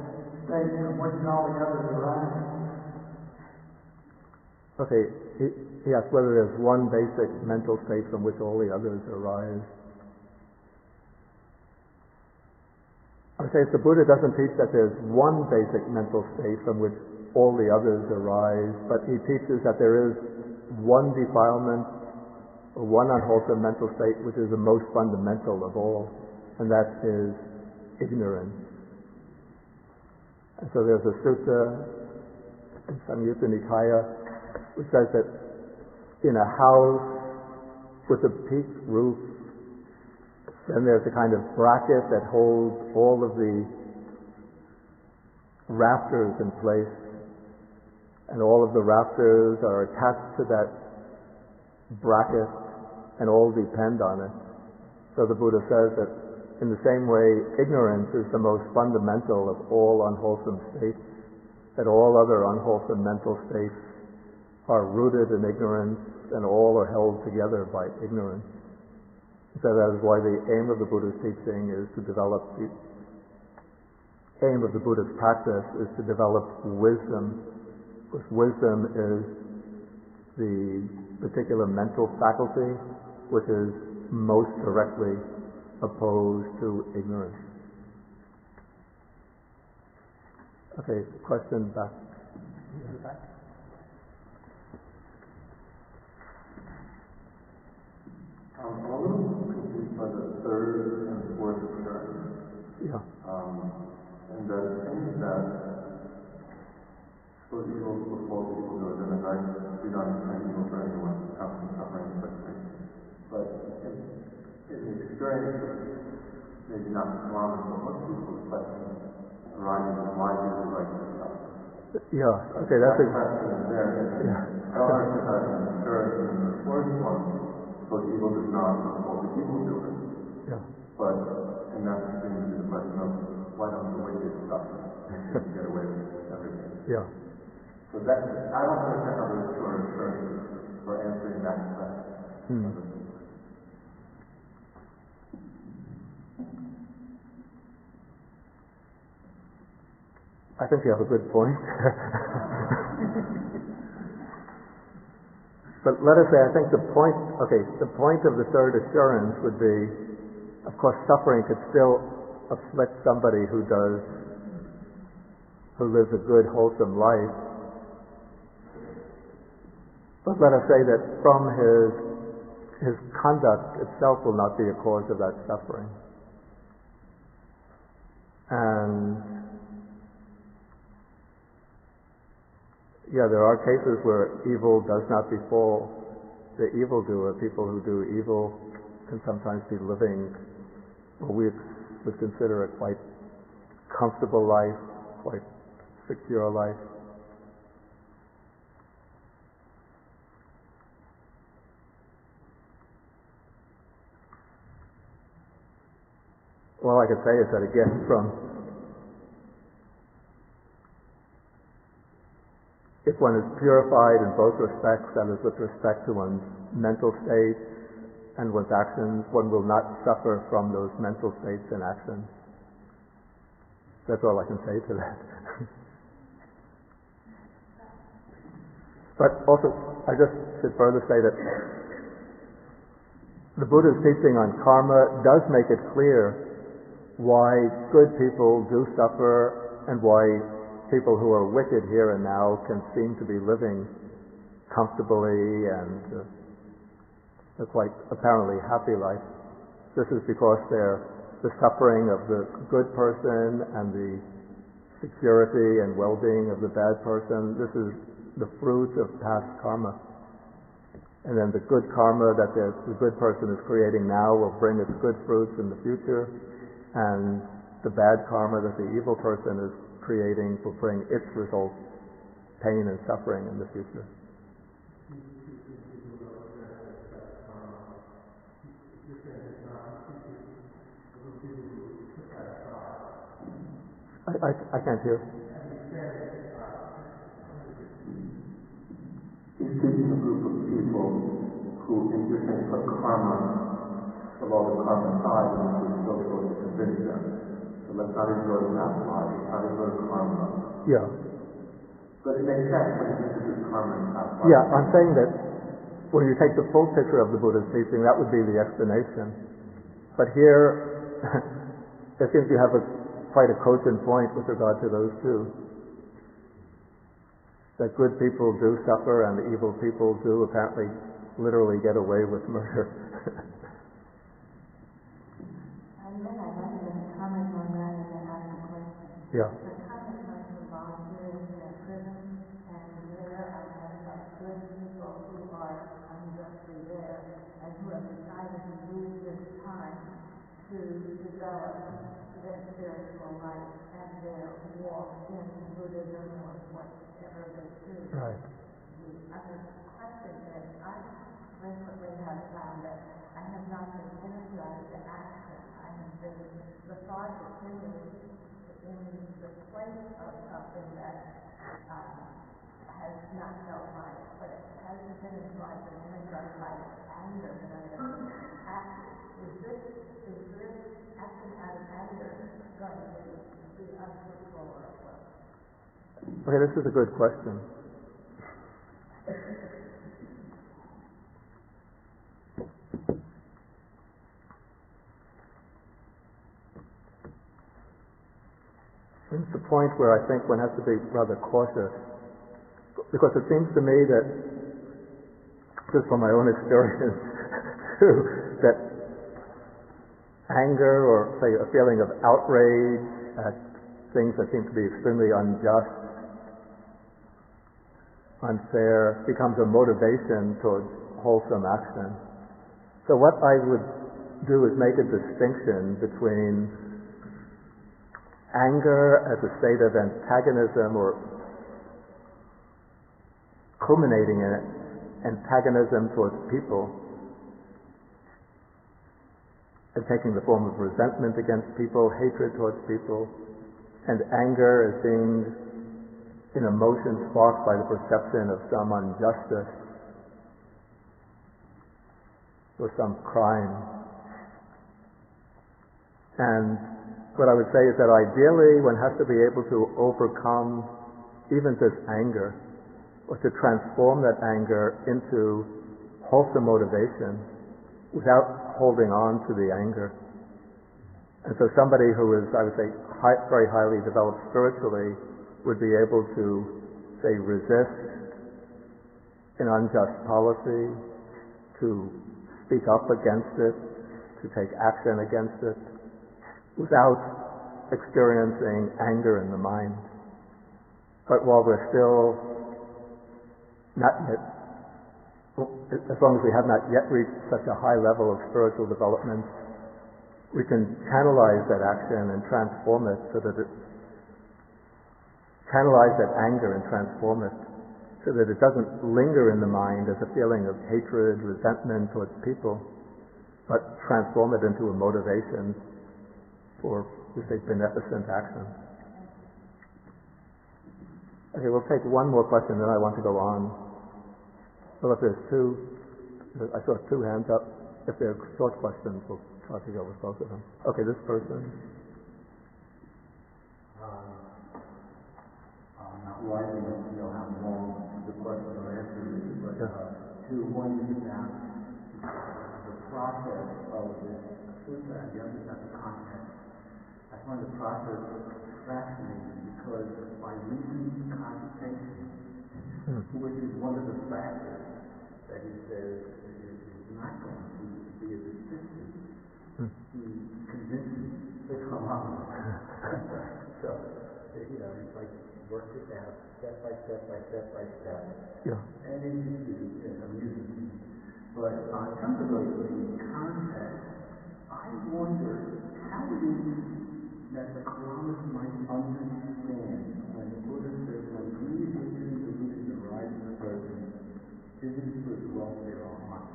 state from which all the others arise. Okay, he asked whether there's one basic mental state from which all the others arise. I would say if the Buddha doesn't teach that there's one basic mental state from which all the others arise, but he teaches that there is one defilement or one unwholesome mental state which is the most fundamental of all, and that is ignorance. And so there's a sutta in Samyutta Nikaya which says that in a house with a peaked roof, then there's a kind of bracket that holds all of the rafters in place, and all of the rafters are attached to that bracket and all depend on it. So the Buddha says that in the same way, ignorance is the most fundamental of all unwholesome states, that all other unwholesome mental states are rooted in ignorance and all are held together by ignorance. So that is why the aim of the Buddha's teaching is to develop, the aim of the Buddha's practice is to develop wisdom, because wisdom is the particular mental faculty which is most directly opposed to ignorance. Okay, question back. I'm a little confused by the third and fourth assurance. Yeah. And that seems that for evil before people good, and we don't intend evil for anyone, absent suffering, such things. But in the experience of maybe not the kilometers, but most people's questions arising from why people like to suffer. Yeah, okay, that's a question there. yeah. I Stars to have an assurance in the first one, so evil does not uphold the evildoer. Yeah. But, and that brings me to the question of why don't the wicked suffer and get away with everything? Yeah. So that, I don't understand how there's sort of assurance for answering that question. I think you have a good point. But let us say, I think the point of the third assurance would be, of course, suffering could still afflict somebody who lives a good, wholesome life. But let us say that from his conduct itself will not be a cause of that suffering. And yeah, there are cases where evil does not befall the evildoer. People who do evil can sometimes be living what we would consider a quite comfortable life, quite secure life. All I could say is that again, if one is purified in both respects, that is with respect to one's mental state and one's actions, one will not suffer from those mental states and actions. That's all I can say to that. But also, I just should further say that the Buddha's teaching on karma does make it clear why good people do suffer and why people who are wicked here and now can seem to be living comfortably and a quite apparently happy life. This is because the suffering of the good person and the security and well-being of the bad person, this is the fruit of past karma. And then the good karma that the good person is creating now will bring its good fruits in the future, and the bad karma that the evil person is creating will bring its results, pain and suffering in the future. I can't hear. He's teaching a group of people who, in different karma, of all the karma side, and he's still going to convince them. So let's not enjoy the past life, let's not enjoy karma. Yeah. But it makes sense when you introduce karma and past life. Yeah, I'm saying that when you take the full picture of the Buddha's teaching, that would be the explanation. But here, it seems you have quite a cogent point with regard to those two. That good people do suffer and the evil people do apparently literally get away with murder. And then I have to comment on that and then ask a question. Yeah. The comment comes from volunteering in a prison, and there are many good people who are unjustly there and who have decided to use this time to develop their spiritual life and their walk in Buddhism or whatever they choose. Right. The other question is, I recently have found that I have not been energized to action. I have been lethargic in the place of something that has not felt right, but it hasn't been energized and energized by anger that I have been active. Is this action out of anger going to be unfruitful or what? Okay, this is a good question. It's the point where I think one has to be rather cautious, because it seems to me that, just from my own experience too, that anger or say a feeling of outrage at things that seem to be extremely unjust, unfair, becomes a motivation towards wholesome action. So what I would do is make a distinction between anger as a state of antagonism or culminating in antagonism towards people and taking the form of resentment against people, hatred towards people, and anger as being an emotion sparked by the perception of some injustice or some crime. And what I would say is that ideally one has to be able to overcome even this anger, or to transform that anger into wholesome motivation without holding on to the anger. And so somebody who is, I would say, very highly developed spiritually would be able to, say, resist an unjust policy, to speak up against it, to take action against it, without experiencing anger in the mind. But while we're still not yet, as long as we have not yet reached such a high level of spiritual development, we can channelize that action and transform it so that channelize that anger and transform it so that it doesn't linger in the mind as a feeling of hatred, resentment towards people, but transform it into a motivation for, we say, beneficent action. Okay, we'll take one more question, then I want to go on. Well, if there's two, I saw two hands up. If they're short questions, we'll try to go with both of them. Okay, this person. I'm not wise enough to know how long the question or answer is, but to one you asked the process of this sutta and the understand the context. I find the process fascinating because by reason cogitation, which is one of the factors that he says is not going to be a resistance, he convinces the Quran. So, it's like work it out step by step by step by step. Yeah. And it's amusing. But in terms of the context, I wonder how it is that the Quran might understand when the Buddha says when greed, hatred, and delusion arise in a person, physical for its welfare or harm.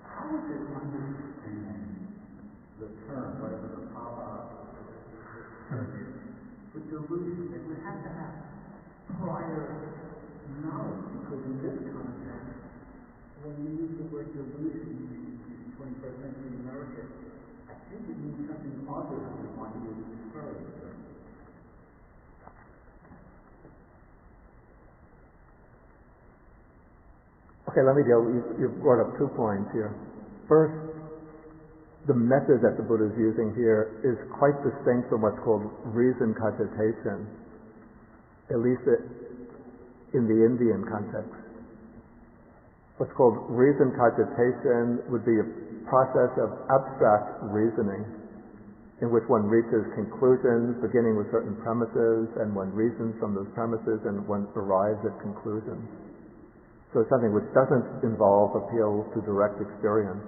How does it understand the term, whatever the term is, for delusion? It would have to have prior knowledge, because in this context, when you use the word delusion in 21st century America, I think it means something other than what you refer to. Okay, let me deal. You've brought up 2 points here. First, the method that the Buddha is using here is quite distinct from what's called reason cogitation, at least in the Indian context. What's called reason cogitation would be a process of abstract reasoning in which one reaches conclusions beginning with certain premises, and one reasons from those premises, and one arrives at conclusions. So it's something which doesn't involve appeal to direct experience.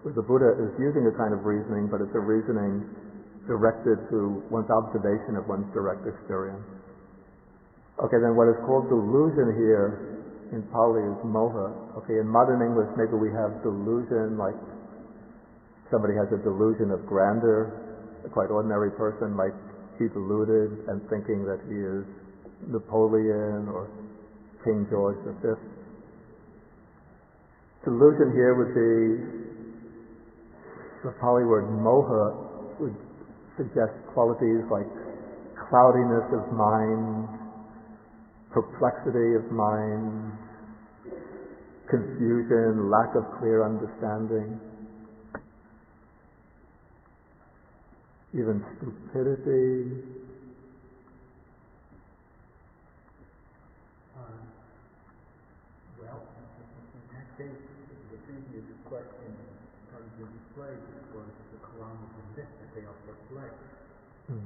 Where the Buddha is using a kind of reasoning, but it's a reasoning directed to one's observation of one's direct experience. Okay, then what is called delusion here in Pali is moha. Okay, in modern English maybe we have delusion, like somebody has a delusion of grandeur. A quite ordinary person might be deluded and thinking that he is Napoleon or King George V. Delusion here would be, the Pali word moha would suggest qualities like cloudiness of mind, perplexity of mind, confusion, lack of clear understanding, even stupidity. Well, in that case, the previous question comes into play because the Quran was a myth that they are perplexed. And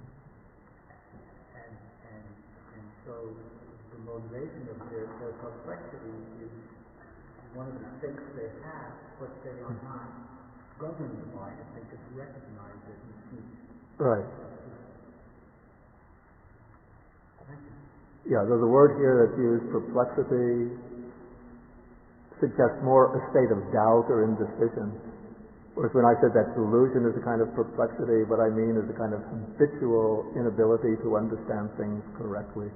so the motivation of their perplexity is one of the states they have, but they are not governed by it. They just recognize it and see. Right. Thank you. Yeah, there's a word here that's used, perplexity, suggests more a state of doubt or indecision. Whereas when I said that delusion is a kind of perplexity, what I mean is a kind of habitual inability to understand things correctly.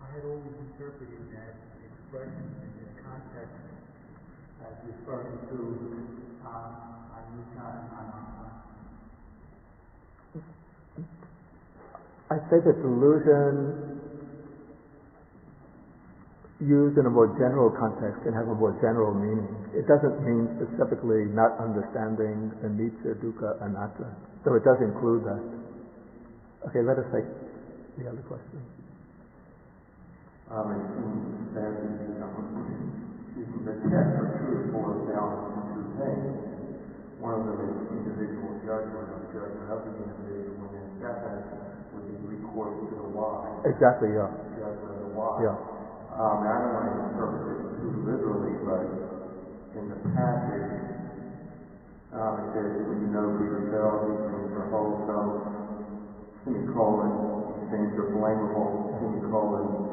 I had always interpreted that expression in this context as referring to anicca and anatta. I say that delusion used in a more general context can have a more general meaning. It doesn't mean specifically not understanding anicca, dukkha, anatta, though it does include that. Okay, let us take the other question. It seems that the test for truth boils down to two things. One of them is individual judgment of the individual, and then second would be recourse to the why. Exactly, yeah. Judgment of the why. Yeah. I don't want to interpret it too literally, but in the passage, it says, when you know for yourself, these things are wholesome, semicolon, these things are blamable, semicolon,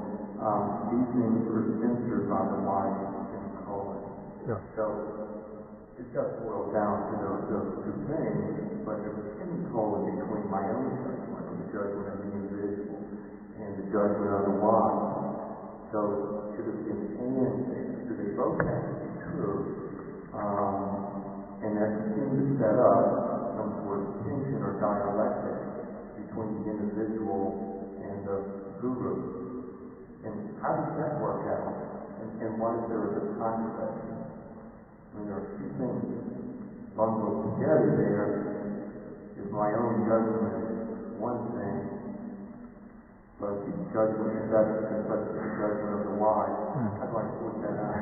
these things are censors on the wise, semicolon. Yeah. So it does boil down to those two things, but there's a semicolon between my own judgment, or the judgment of the individual, and the judgment of the wise. So should have been and things. So they both have to be true. And that seems to set up some sort of tension or dialectic between the individual and the guru. And how does that work out? And why is there a contradiction? I mean, there are two things bundled together there. If my own judgment is one thing, but the judgment, that's the judgment of the wise. How do I sort that out?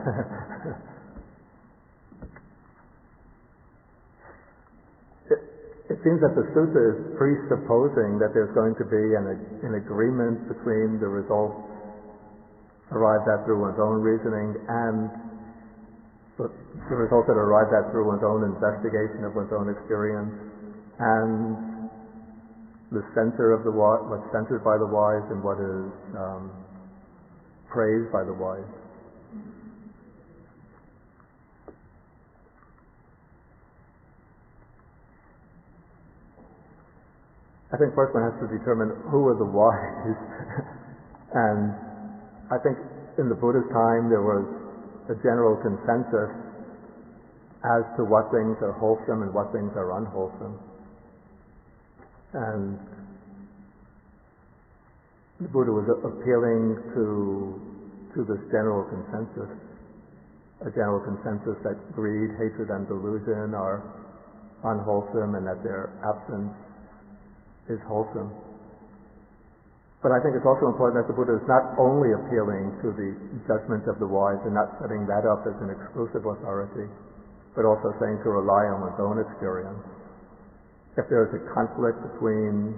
It seems that the sutta is presupposing that there's going to be an agreement between the results arrived at through one's own reasoning and the results that are arrived at through one's own investigation of one's own experience, and the censor of the wise, what's censored by the wise, and what is praised by the wise. I think first one has to determine who are the wise. And I think in the Buddha's time there was a general consensus as to what things are wholesome and what things are unwholesome. And the Buddha was appealing to this general consensus, a general consensus that greed, hatred, and delusion are unwholesome and that their absence is wholesome. But I think it's also important that the Buddha is not only appealing to the judgment of the wise and not setting that up as an exclusive authority, but also saying to rely on one's own experience. If there is a conflict between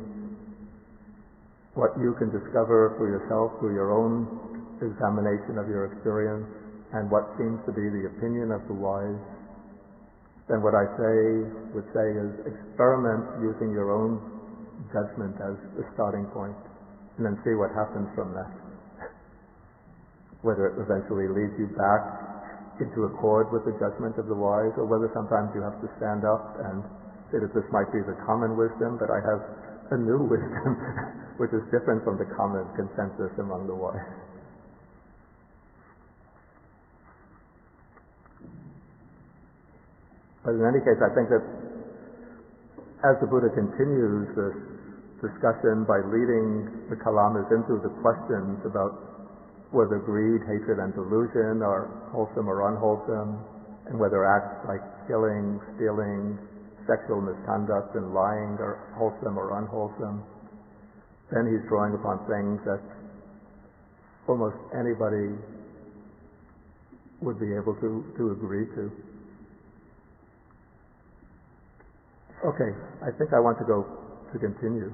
what you can discover for yourself through your own examination of your experience and what seems to be the opinion of the wise, then what I would say is experiment using your own judgment as the starting point, and then see what happens from that. Whether it eventually leads you back into accord with the judgment of the wise, or whether sometimes you have to stand up and say that this might be the common wisdom, but I have a new wisdom which is different from the common consensus among the wise. But in any case, I think that as the Buddha continues this discussion by leading the kalamas into the questions about whether greed, hatred, and delusion are wholesome or unwholesome, and whether acts like killing, stealing, sexual misconduct, and lying are wholesome or unwholesome, then he's drawing upon things that almost anybody would be able to agree to. Okay, I think I want to go to continue.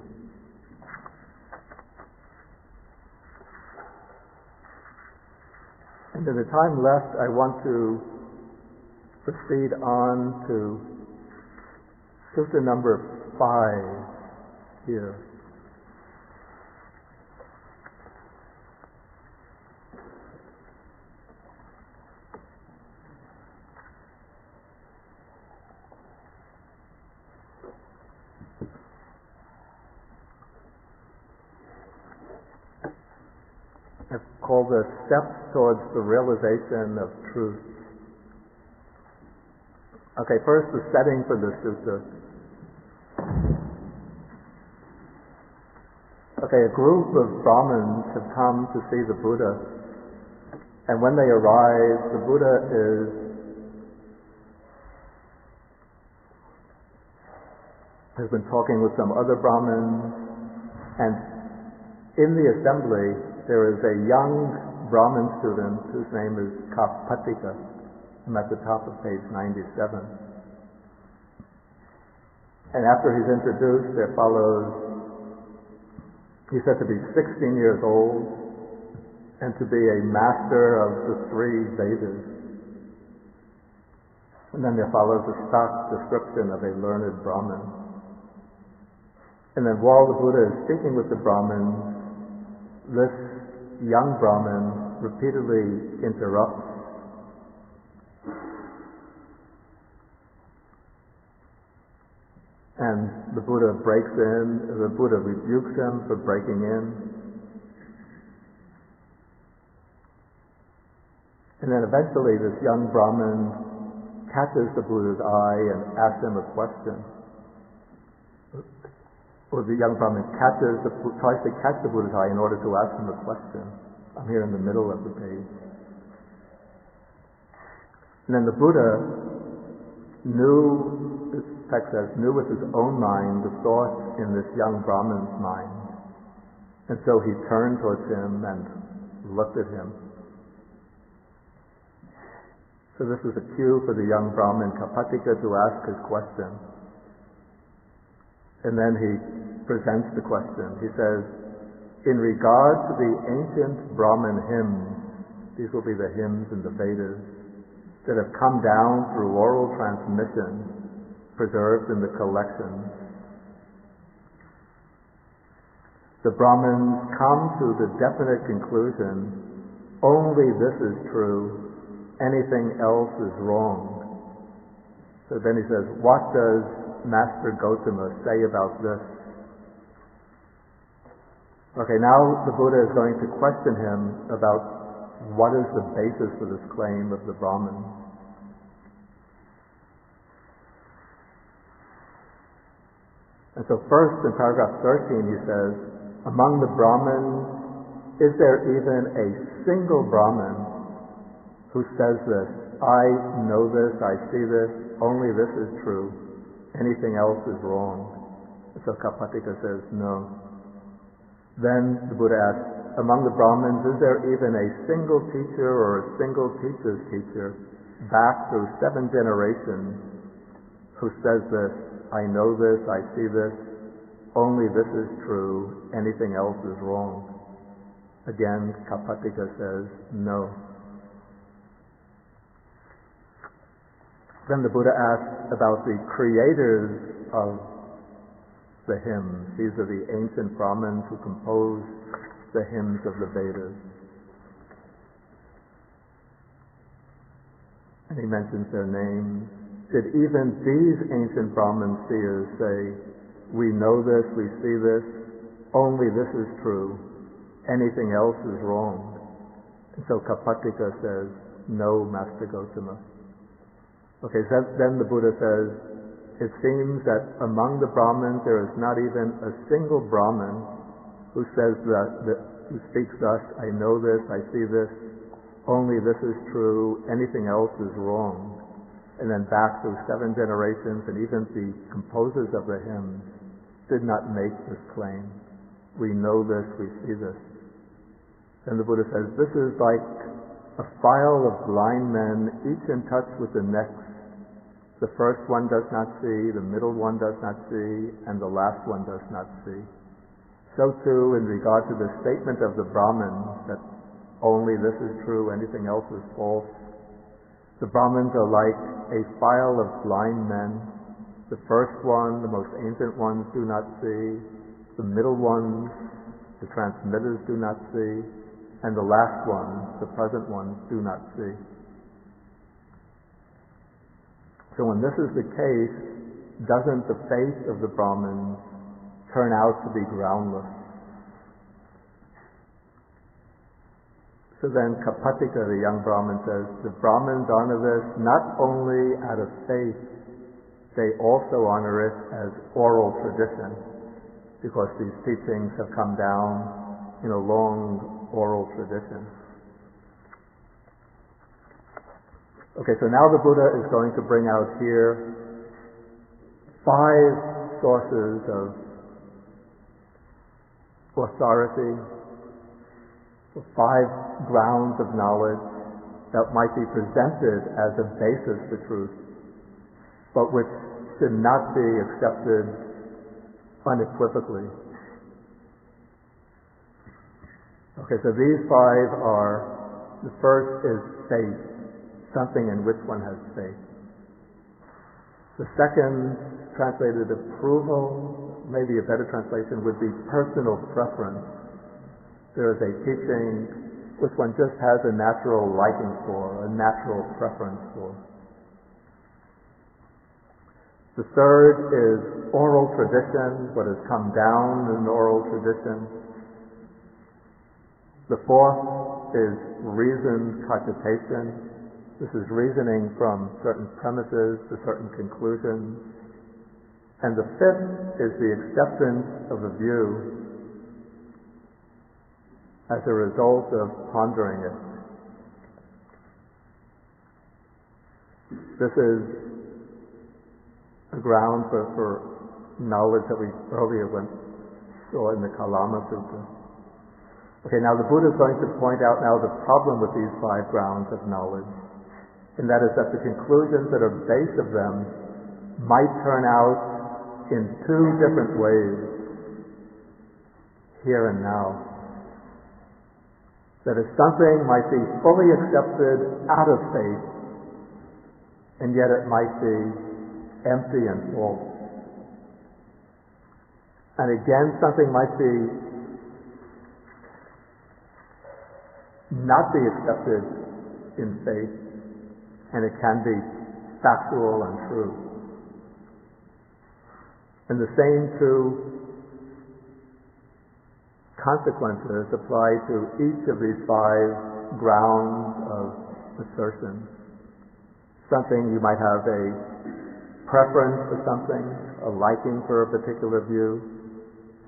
And in the time left, I want to proceed on to sutta number 5 here. It's called the steps towards the realization of truth. Okay, first the setting for the sutta. Okay, a group of Brahmins have come to see the Buddha, and when they arrive, the Buddha has been talking with some other Brahmins, and in the assembly there is a young Brahmin student whose name is Kapatika. I'm at the top of page 97. And after he's introduced, there follows, he's said to be 16 years old and to be a master of the 3 Vedas. And then there follows a stock description of a learned Brahmin. And then while the Buddha is speaking with the Brahmin, this young Brahmin repeatedly interrupts. And the Buddha breaks in, the Buddha rebukes him for breaking in. And then eventually this young Brahmin catches the Buddha's eye and asks him a question. Or the young Brahmin tries to catch the Buddha's eye in order to ask him a question. I'm here in the middle of the page. And then the Buddha knew, this text says, knew with his own mind the thoughts in this young Brahmin's mind. And so he turned towards him and looked at him. So this is a cue for the young Brahmin Kapatika to ask his question. And then he presents the question. He says, in regard to the ancient Brahmin hymns, these will be the hymns in the Vedas, that have come down through oral transmission, preserved in the collections. The Brahmins come to the definite conclusion, only this is true, anything else is wrong. So then he says, what does Master Gautama say about this? Okay, now the Buddha is going to question him about what is the basis for this claim of the Brahmins. And so first in paragraph 13 he says, among the Brahmins, is there even a single Brahmin who says this, I know this, I see this, only this is true, anything else is wrong? So Kapatika says, no. Then the Buddha asks, among the Brahmins, is there even a single teacher or a single teacher's teacher back through 7 generations who says this, I know this, I see this, only this is true, anything else is wrong? Again, Kapatika says, no. Then the Buddha asks about the creators of the hymns. These are the ancient Brahmins who composed the hymns of the Vedas. And he mentions their names. Did even these ancient Brahmin seers say, we know this, we see this, only this is true, anything else is wrong? And so Kapatika says, no, Master Gautama. Okay, so then the Buddha says, it seems that among the Brahmins there is not even a single Brahmin who says who speaks thus, I know this, I see this, only this is true, anything else is wrong. And then back through 7 generations, and even the composers of the hymns did not make this claim. We know this, we see this. Then the Buddha says, this is like a file of blind men, each in touch with the next. The first one does not see, the middle one does not see, and the last one does not see. So too in regard to the statement of the Brahmins that only this is true, anything else is false. The Brahmins are like a file of blind men. The first one, the most ancient ones, do not see. The middle ones, the transmitters, do not see. And the last ones, the present ones, do not see. So when this is the case, doesn't the faith of the Brahmins turn out to be groundless? So then Kapatika, the young Brahmin, says, the Brahmins honor this not only out of faith, they also honor it as oral tradition, because these teachings have come down in a long oral tradition. Okay, so now the Buddha is going to bring out here 5 sources of authority, 5 grounds of knowledge that might be presented as a basis for truth, but which should not be accepted unequivocally. Okay, so these 5 are, the first is faith, something in which one has faith. The second, translated approval, maybe a better translation would be personal preference. There is a teaching which one just has a natural liking for, a natural preference for. The third is oral tradition, what has come down in oral tradition. The fourth is reasoned cogitation. This is reasoning from certain premises to certain conclusions. And the fifth is the acceptance of a view as a result of pondering it. This is a ground for knowledge that we earlier saw in the Kalama Sutta. Okay, now the Buddha is going to point out now the problem with these 5 grounds of knowledge, and that is that the conclusions that are based of them might turn out in 2 different ways, here and now. That is, something might be fully accepted out of faith, and yet it might be empty and false. And again, something might be not be accepted in faith, and it can be factual and true. And the same 2 consequences apply to each of these 5 grounds of assertion. Something, you might have a preference for something, a liking for a particular view,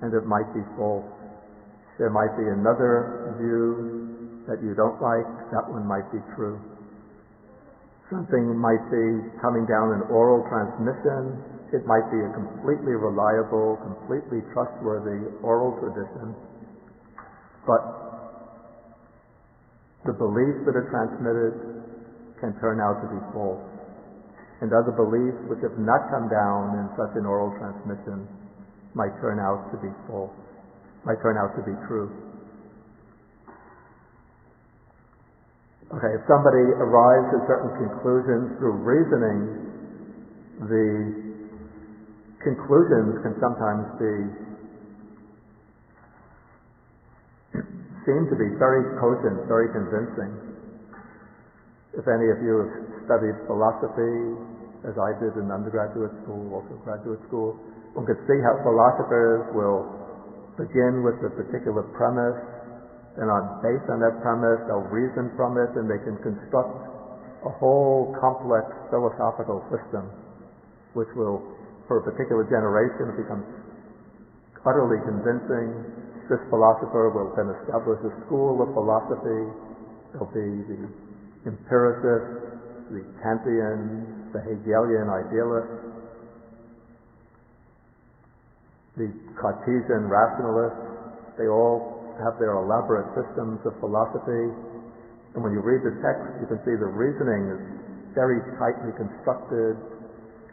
and it might be false. There might be another view that you don't like, that one might be true. Something might be coming down in oral transmission, it might be a completely reliable, completely trustworthy oral tradition, but the beliefs that are transmitted can turn out to be false. And other beliefs which have not come down in such an oral transmission might turn out to be false, might turn out to be true. Okay, if somebody arrives at certain conclusions through reasoning, the conclusions can sometimes seem to be very cogent, very convincing. If any of you have studied philosophy, as I did in undergraduate school, also graduate school, one could see how philosophers will begin with a particular premise, and based on that premise, they'll reason from it, and they can construct a whole complex philosophical system, which will, for a particular generation, become utterly convincing. This philosopher will then establish a school of philosophy. There'll be the empiricists, the Kantians, the Hegelian idealists, the Cartesian rationalists. They all have their elaborate systems of philosophy. And when you read the text, you can see the reasoning is very tightly constructed,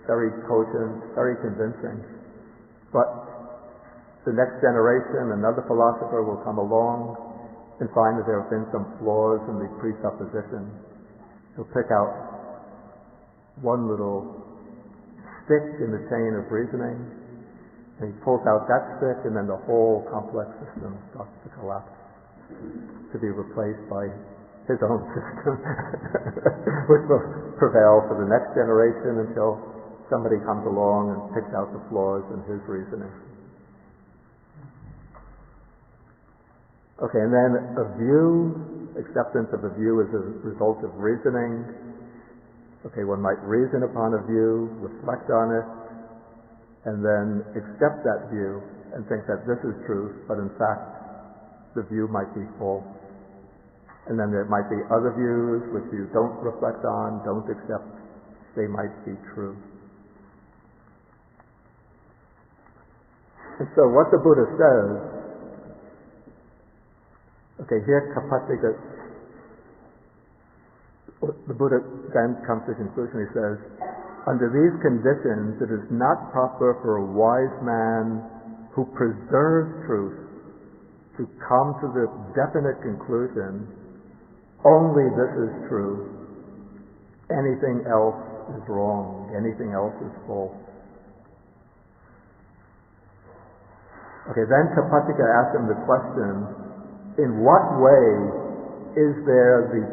very cogent, very convincing. But the next generation, another philosopher will come along and find that there have been some flaws in the presupposition. He'll pick out one little stick in the chain of reasoning, and he pulls out that stick, and then the whole complex system starts to collapse, to be replaced by his own system, which will prevail for the next generation until somebody comes along and picks out the flaws in his reasoning. Okay, and then a view acceptance of a view is a result of reasoning. Okay, one might reason upon a view, reflect on it, and then accept that view and think that this is truth, but in fact the view might be false. And then there might be other views which you don't reflect on, don't accept, they might be true. And so what the Buddha says, okay, here Kapatika, the Buddha then comes to the conclusion, he says, under these conditions it is not proper for a wise man who preserves truth to come to the definite conclusion, only this is true, anything else is wrong, anything else is false. Okay, then Kapatika asked him the question, in what way is there the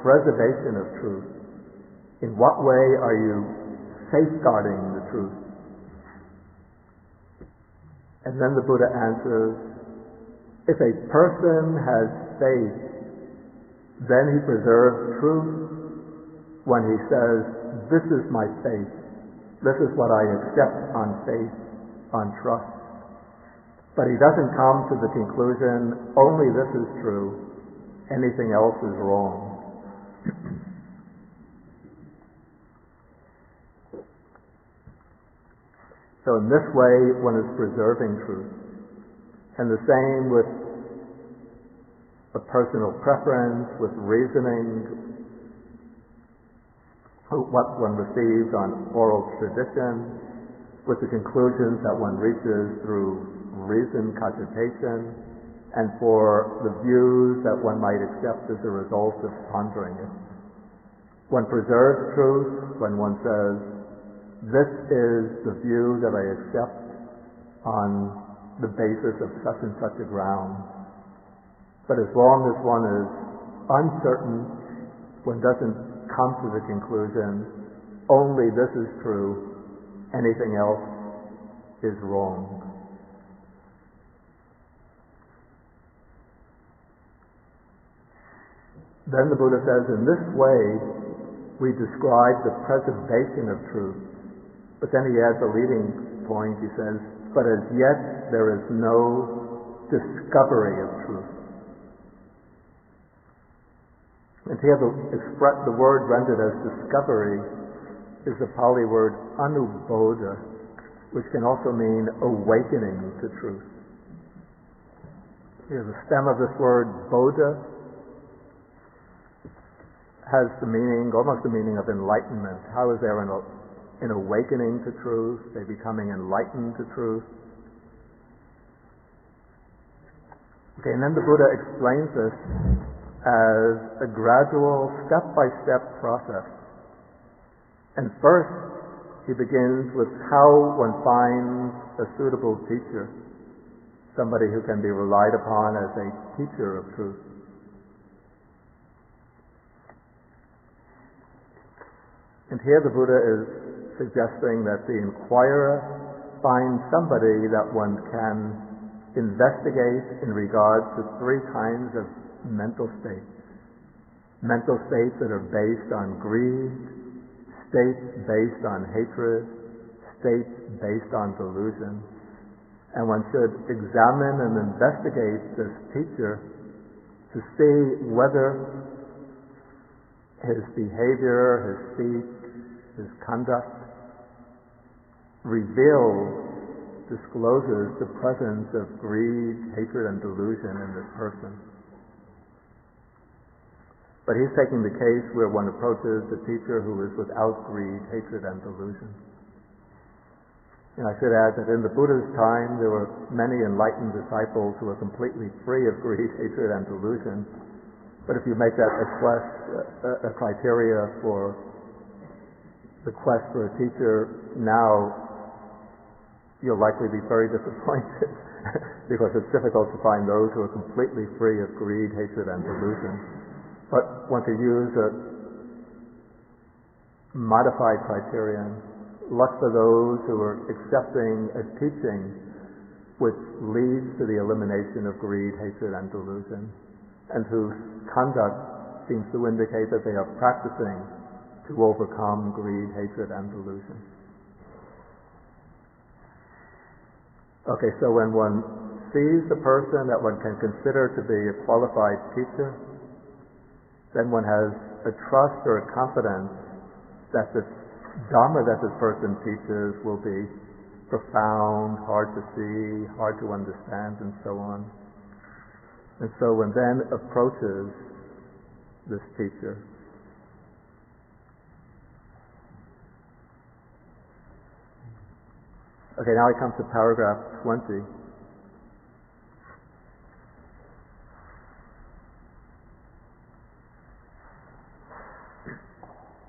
preservation of truth? In what way are you safeguarding the truth? And then the Buddha answers, if a person has faith, then he preserves truth when he says, this is my faith, this is what I accept on faith, on trust. But he doesn't come to the conclusion, only this is true, anything else is wrong. So in this way, one is preserving truth. And the same with a personal preference, with reasoning, what one receives on oral tradition, with the conclusions that one reaches through reason cogitation, and for the views that one might accept as a result of pondering it. One preserves truth when one says, this is the view that I accept on the basis of such and such a ground. But as long as one is uncertain, one doesn't come to the conclusion, only this is true, anything else is wrong. Then the Buddha says, in this way, we describe the preservation of truth. But then he adds a leading point, he says, but as yet there is no discovery of truth. And here the word rendered as discovery is the Pali word anubodha, which can also mean awakening to truth. Here the stem of this word bodha has the meaning, almost the meaning of enlightenment. How is there an awakening to truth, a becoming enlightened to truth? Okay, and then the Buddha explains this as a gradual, step-by-step process. And first, he begins with how one finds a suitable teacher, somebody who can be relied upon as a teacher of truth. And here the Buddha is suggesting that the inquirer finds somebody that one can investigate in regard to three kinds of mental states. Mental states that are based on greed, states based on hatred, states based on delusion. And one should examine and investigate this teacher to see whether his behavior, his speech, his conduct discloses the presence of greed, hatred, and delusion in this person. But he's taking the case where one approaches the teacher who is without greed, hatred, and delusion. And I should add that in the Buddha's time, there were many enlightened disciples who were completely free of greed, hatred, and delusion. But if you make that a criteria for the quest for a teacher now, you'll likely be very disappointed because it's difficult to find those who are completely free of greed, hatred, and delusion. But one could use a modified criterion, look for those who are accepting a teaching which leads to the elimination of greed, hatred, and delusion. and whose conduct seems to indicate that they are practicing to overcome greed, hatred, and delusion. Okay, so when one sees the person that one can consider to be a qualified teacher, then one has a trust or a confidence that the Dhamma that this person teaches will be profound, hard to see, hard to understand, and so on. And so one then approaches this teacher. Okay, now I come to paragraph 20.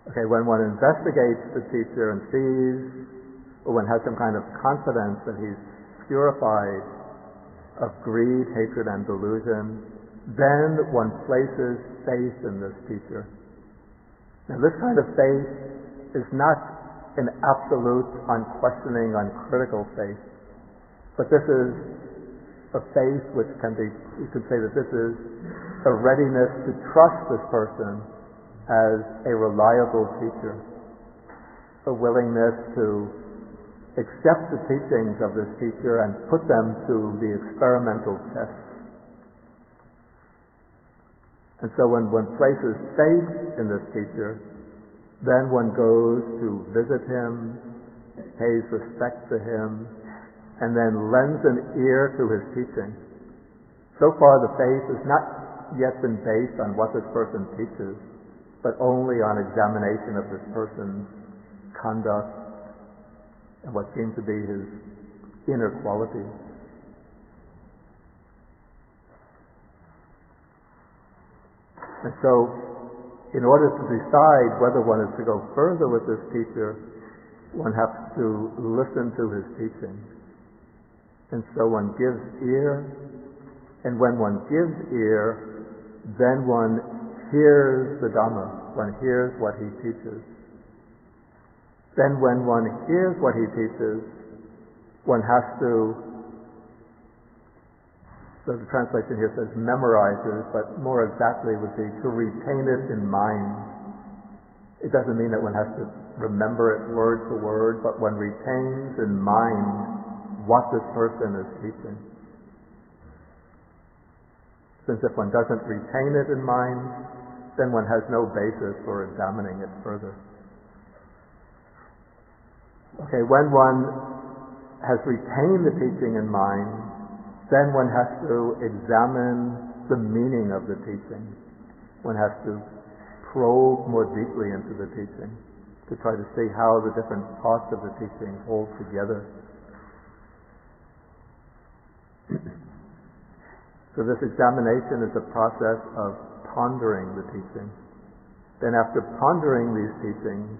Okay, when one investigates the teacher and sees, or one has some kind of confidence that he's purified of greed, hatred, and delusion, then one places faith in this teacher. Now, this kind of faith is not an absolute, unquestioning, uncritical faith, but this is a faith which can be, you could say that this is a readiness to trust this person as a reliable teacher, a willingness to accept the teachings of this teacher and put them to the experimental test. And so when one places faith in this teacher, then one goes to visit him, pays respect to him, and then lends an ear to his teaching. So far the faith has not yet been based on what this person teaches, but only on examination of this person's conduct and what seem to be his inner qualities. And so, in order to decide whether one is to go further with this teacher, one has to listen to his teaching. And so one gives ear, and when one gives ear, then one hears the Dhamma, one hears what he teaches. Then when one hears what he teaches, one has to, so the translation here says memorizes, but more exactly would be to retain it in mind. It doesn't mean that one has to remember it word for word, but one retains in mind what this person is teaching. Since if one doesn't retain it in mind, then one has no basis for examining it further. Okay, when one has retained the teaching in mind, then one has to examine the meaning of the teaching. One has to probe more deeply into the teaching to try to see how the different parts of the teaching hold together. So this examination is a process of pondering the teaching. Then after pondering these teachings,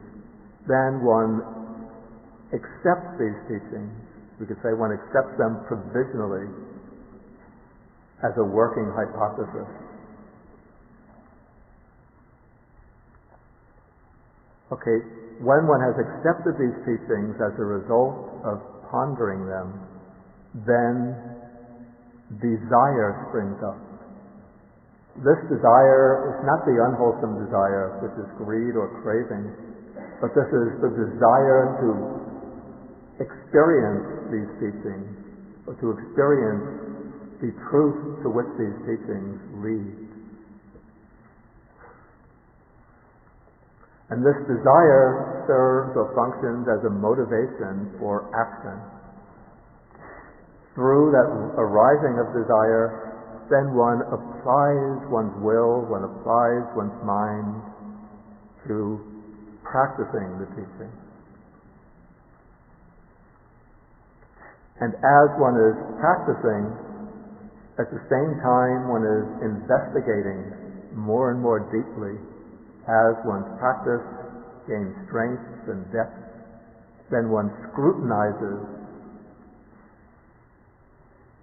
then one accepts these teachings. We could say one accepts them provisionally as a working hypothesis. Okay, when one has accepted these teachings as a result of pondering them, then desire springs up. This desire is not the unwholesome desire, which is greed or craving, but this is the desire to experience these teachings, or to experience the truth to which these teachings lead. And this desire serves or functions as a motivation for action. Through that arising of desire, then one applies one's will, one applies one's mind to practicing the teaching. And as one is practicing, at the same time one is investigating more and more deeply. As one's practice gains strength and depth, then one scrutinizes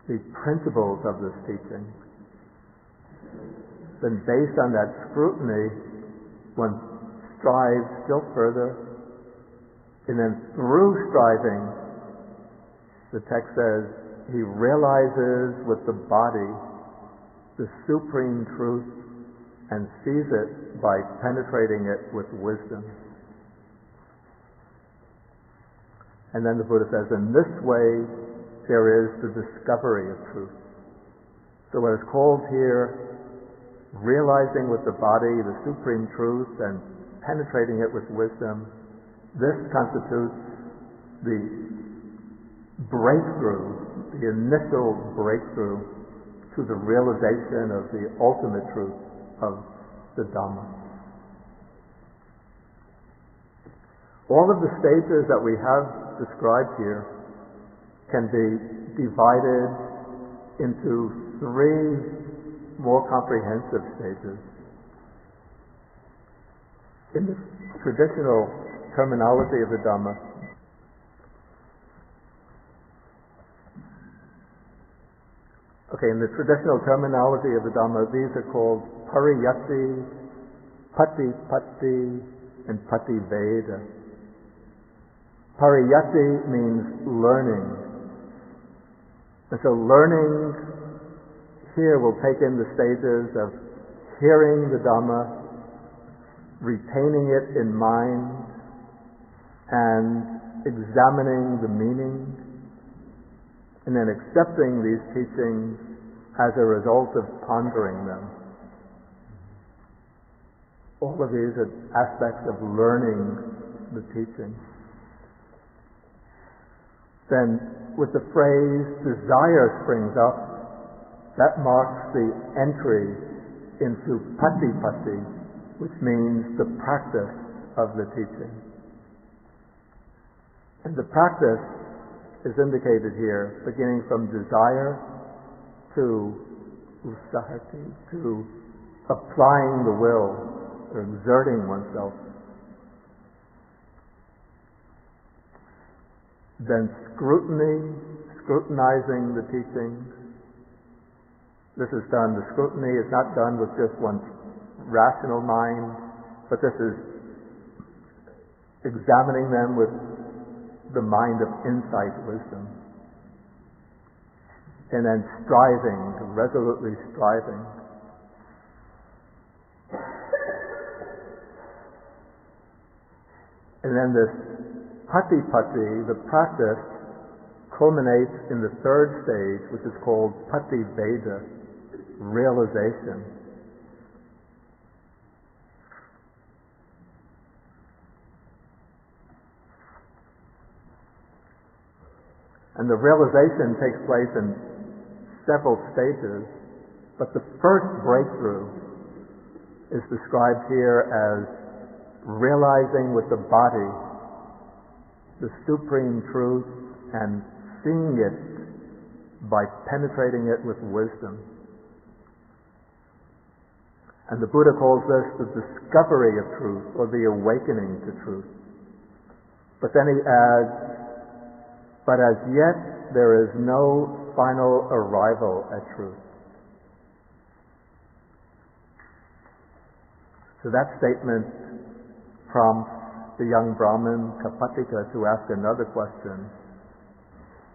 the principles of this teaching. Then based on that scrutiny, one strives still further, and then through striving, the text says, he realizes with the body the supreme truth and sees it by penetrating it with wisdom. And then the Buddha says, in this way there is the discovery of truth. So what is called here, realizing with the body the supreme truth and penetrating it with wisdom, this constitutes the breakthrough, the initial breakthrough to the realization of the ultimate truth of the Dhamma. All of the stages that we have described here can be divided into three more comprehensive stages. In the traditional terminology of the Dhamma, in the traditional terminology of the Dhamma, these are called pariyatti, patipatti, and pativeda. Pariyatti means learning. And so learning here will take in the stages of hearing the Dhamma, retaining it in mind, and examining the meaning, and then accepting these teachings as a result of pondering them. All of these are aspects of learning the teaching. Then, with the phrase desire springs up, that marks the entry into patipatti, which means the practice of the teaching. And the practice is indicated here, beginning from desire to usahati, to applying the will, or exerting oneself. Then scrutinizing the teachings. This is done, the scrutiny is not done with just one's rational mind, but this is examining them with the mind of insight, wisdom. And then striving, resolutely striving. And then this patipatti, the practice, culminates in the third stage, which is called pativeda, realization. And the realization takes place in several stages, but the first breakthrough is described here as realizing with the body the supreme truth and seeing it by penetrating it with wisdom. And the Buddha calls this the discovery of truth, or the awakening to truth. But then he adds, but as yet there is no final arrival at truth. So that statement prompts the young Brahmin Kapatika to ask another question.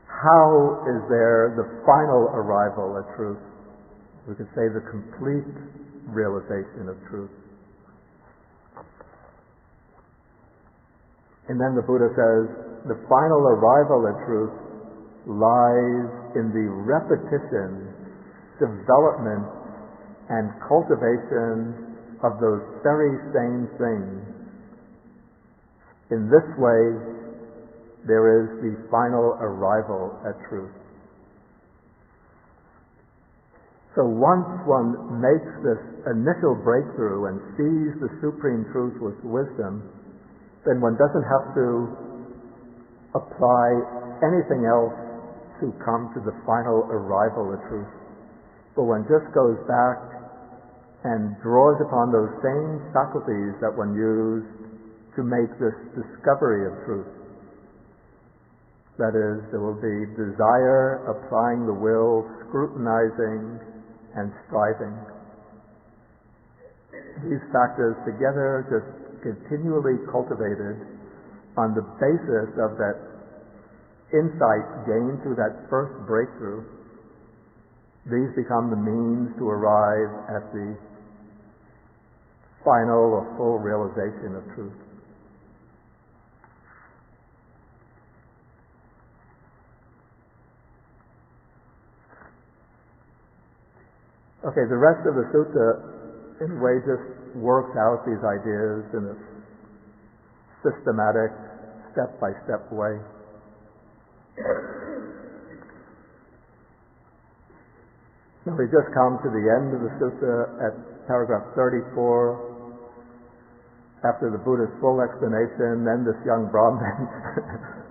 How is there the final arrival at truth? We could say the complete realization of truth. And then the Buddha says, the final arrival at truth lies in the repetition, development, and cultivation of those very same things. In this way, there is the final arrival at truth. So once one makes this initial breakthrough and sees the supreme truth with wisdom, then one doesn't have to apply anything else to come to the final arrival at truth. But one just goes back and draws upon those same faculties that one used to make this discovery of truth. That is, there will be desire, applying the will, scrutinizing, and striving. These factors together just continually cultivated on the basis of that insight gained through that first breakthrough these become the means to arrive at the final or full realization of truth. Okay, the rest of the sutta in a way just works out these ideas in a systematic, step-by-step way. Now we just come to the end of the sutta at paragraph 34. After the Buddha's full explanation, then this young Brahmin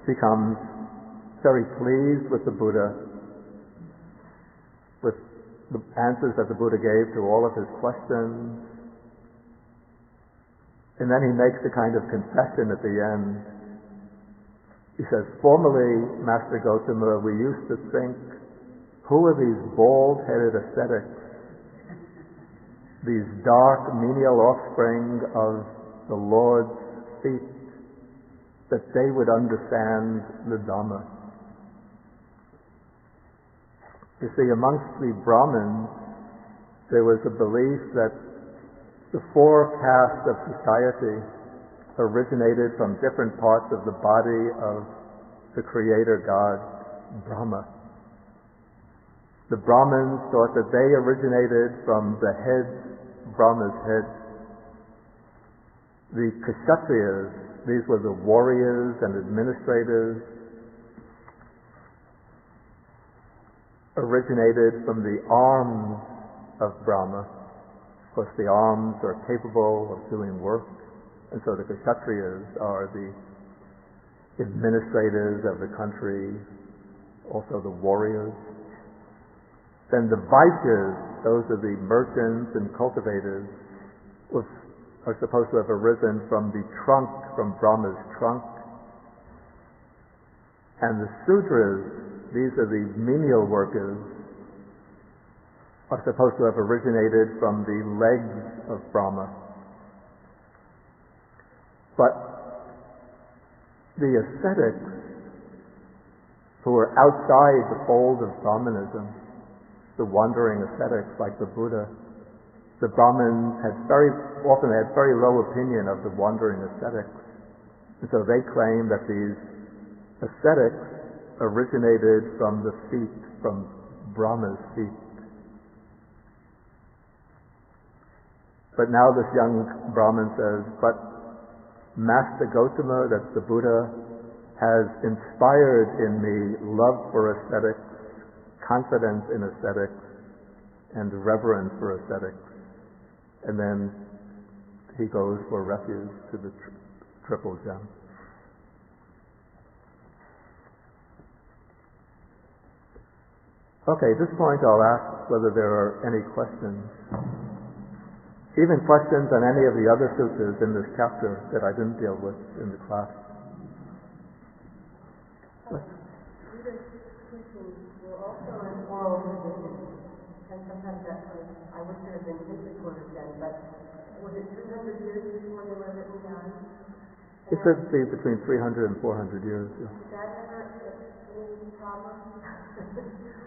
becomes very pleased with the Buddha, with the answers that the Buddha gave to all of his questions. And then he makes a kind of confession at the end. He says, "Formerly, Master Gotama, we used to think, who are these bald-headed ascetics, these dark, menial offspring of the Lord's feet, that they would understand the Dhamma?" You see, amongst the Brahmins, there was a belief that the four castes of society originated from different parts of the body of the Creator God, Brahma. The Brahmins thought that they originated from the head, Brahma's head. The Kshatriyas, these were the warriors and administrators, originated from the arms of Brahma. Of course, the arms are capable of doing work, and so the Kshatriyas are the administrators of the country, also the warriors. Then the Vaishyas, those are the merchants and cultivators, are supposed to have arisen from the trunk, from Brahma's trunk. And the Sudras, these are the menial workers, are supposed to have originated from the legs of Brahma. But the ascetics, who are outside the fold of Brahmanism, the wandering ascetics like the Buddha, the Brahmins had very low opinion of the wandering ascetics. And so they claim that these ascetics originated from the feet, from Brahma's feet. But now this young Brahmin says, but Master Gotama, that's the Buddha, has inspired in me love for ascetics, confidence in ascetics, and reverence for ascetics. And then he goes for refuge to the Triple Gem. Okay, at this point I'll ask whether there are any questions. Even questions on any of the other suttas in this chapter that I didn't deal with in the class. Buddha's teachings were also in oral tradition, and sometimes that I wish there had been his recorded then, but was it 300 years before they were written down? It could be between 300 and 400 years. Yeah. Did that ever any problem?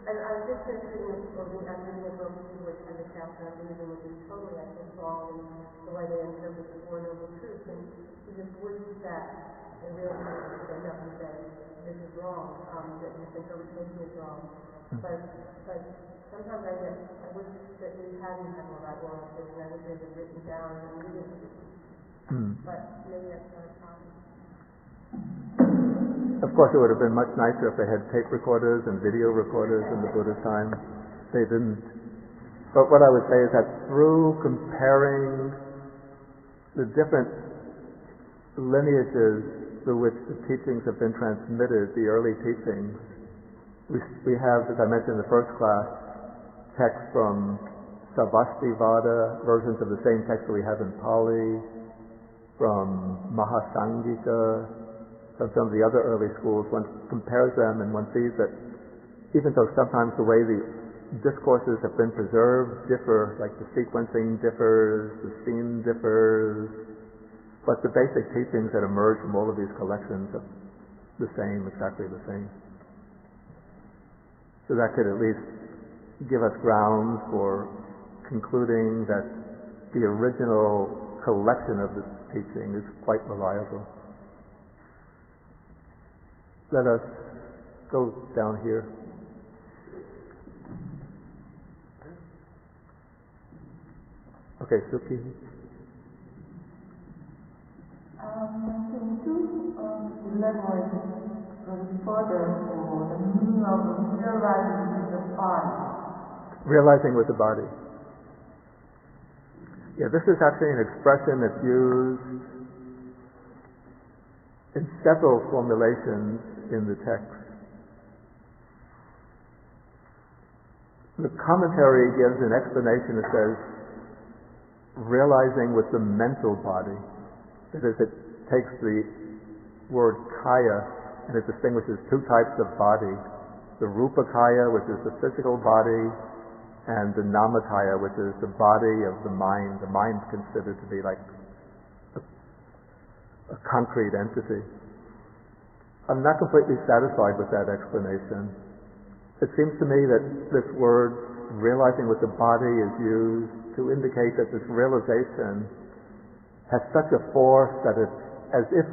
I was just thinking of reading a book which has a chapter on Buddhism which is totally, I think, wrong in the way they interpret the Four Noble Truths, and he just wishes that they really stand up and say, this is wrong, that this interpretation is wrong. But sometimes I wish that we hadn't had all that oral tradition. I wish they had written down immediately. But maybe that's not a problem. Of course, it would have been much nicer if they had tape recorders and video recorders in the Buddha's time. They didn't. But what I would say is that through comparing the different lineages through which the teachings have been transmitted, the early teachings, we have, as I mentioned in the first class, texts from Savastivada, versions of the same text that we have in Pali, from Mahasangika, from some of the other early schools. One compares them and one sees that even though sometimes the way the discourses have been preserved differ, like the sequencing differs, the scene differs, but the basic teachings that emerge from all of these collections are the same, exactly the same. So that could at least give us grounds for concluding that the original collection of this teaching is quite reliable. Let us go down here. Okay, Suki. Can you elaborate a little further on the meaning of realizing with the body? Realizing with the body. Yeah, this is actually an expression that's used in several formulations in the text. The commentary gives an explanation that says, realizing with the mental body. That is, it takes the word kaya and it distinguishes two types of body. The rupa kaya, which is the physical body, and the namakaya, which is the body of the mind. The mind is considered to be like a concrete entity. I'm not completely satisfied with that explanation. It seems to me that this word, realizing with the body, is used to indicate that this realization has such a force that it's as if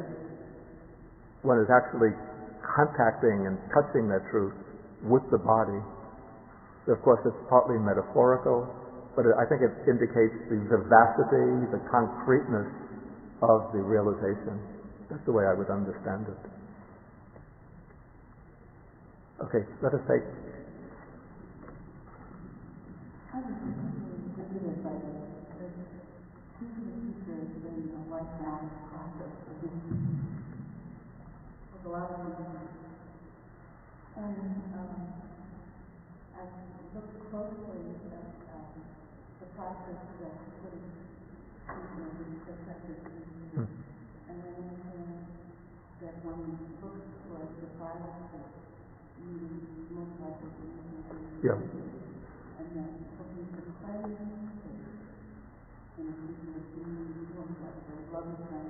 one is actually contacting and touching that truth with the body. Of course, it's partly metaphorical, but I think it indicates the vivacity, the concreteness of the realization. That's the way I would understand it. Okay, let us take. I've looked closely at the process that putting people in perspective, and then that one looks towards the process that you most likely to be, and then looking to play space in a future of being most likely loving friends.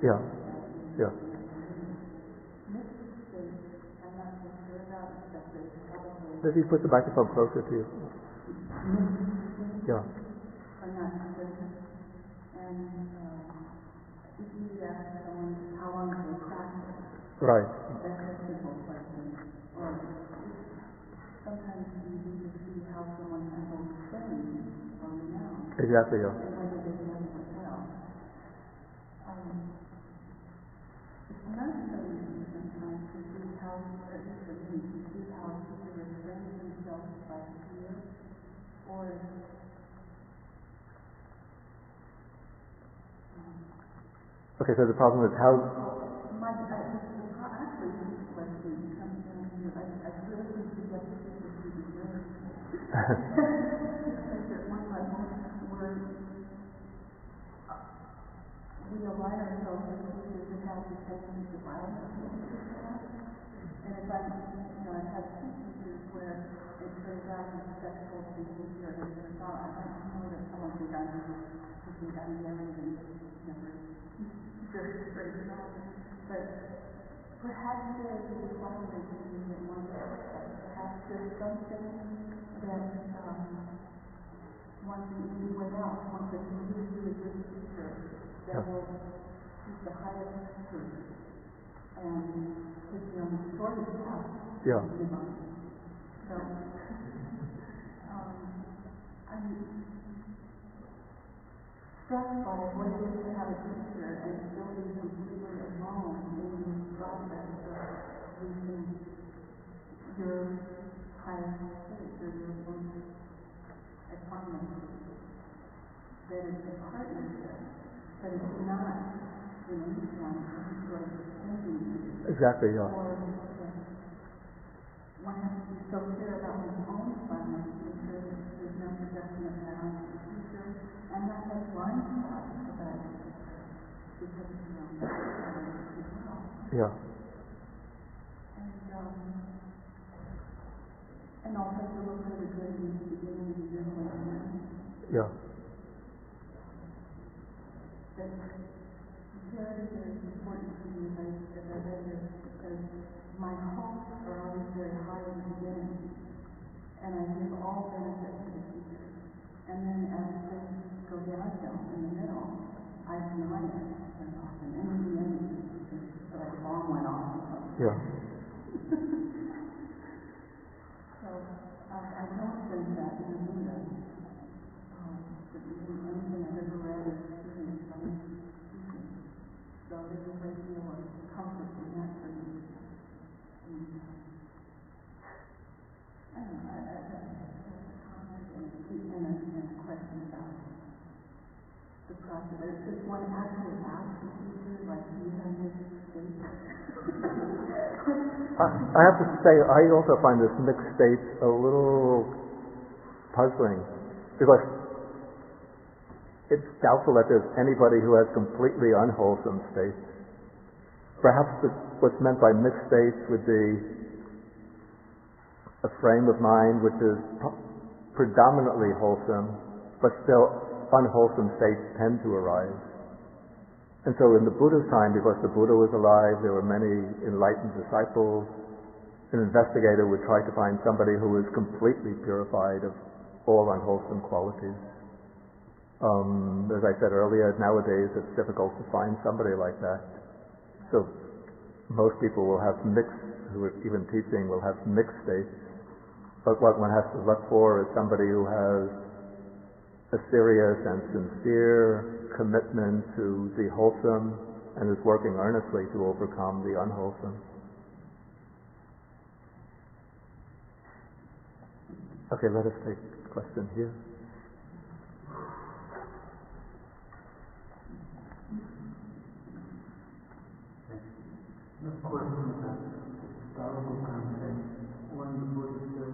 Mixed space, I'm not so sure about it, but there's probably. Maybe put the microphone closer to you. Yeah. Are not certain. And if you ask someone how long they practice, right. That's a simple question. Or sometimes you need to see how someone handles fame or renown. Exactly, yeah. And whether they can ever tell. It's necessary sometimes to see how, at least for me, to see how people restrain themselves by fear or okay, so the problem is how. Actually, this question comes down to I really think to get people to the earth. Because at one level, we align ourselves with teachers that have the tendency to violence and if I've had two teachers where it turns out that sexual behavior has been thought. I don't know that someone think I'm married and never very straight at all. But perhaps there is a requirement to use it one way. Perhaps there's something that one can easily weigh out. One can really do a good teacher that will keep the highest truth and put you on the shortest path. Yeah. So, I'm struck by what it is to have a teacher and still be completely alone in this process of reaching your highest state or your most equanimity. That it's a partnership, but it's not in any form some sort of thinking. Exactly, yeah. Or one has to be so clear about one's own silence to make sure that there's no projection of that on the teacher, and not have blind spots about it, because as well. Yeah. And also to look for the good in the beginning and the middle and the end. Yeah. But sincerity is important to me as I read this, because my hopes are always very high in the beginning, and I give all benefit to the teachers. And then as things go downhill in the middle, I deny it. And often, and in the end, it's like a bomb went off. Yeah. So I don't think that in the Buddha, that even anything I've ever read is even some teaching. So there's a great deal of comfort in that for me. I don't know, that's a comment and a question about the process. Does one actually ask the teacher, like, do you have this state? I have to say, I also find this mixed state a little puzzling, because it's doubtful that there's anybody who has completely unwholesome states. Perhaps what's meant by mixed states would be a frame of mind which is predominantly wholesome, but still unwholesome states tend to arise. And so in the Buddha's time, because the Buddha was alive, there were many enlightened disciples. An investigator would try to find somebody who was completely purified of all unwholesome qualities. As I said earlier, nowadays it's difficult to find somebody like that. So most people will have mixed, who are even teaching, will have mixed states. But what one has to look for is somebody who has a serious and sincere commitment to the wholesome and is working earnestly to overcome the unwholesome. Okay, let us take a question here. The question about historical context, when the Buddha says,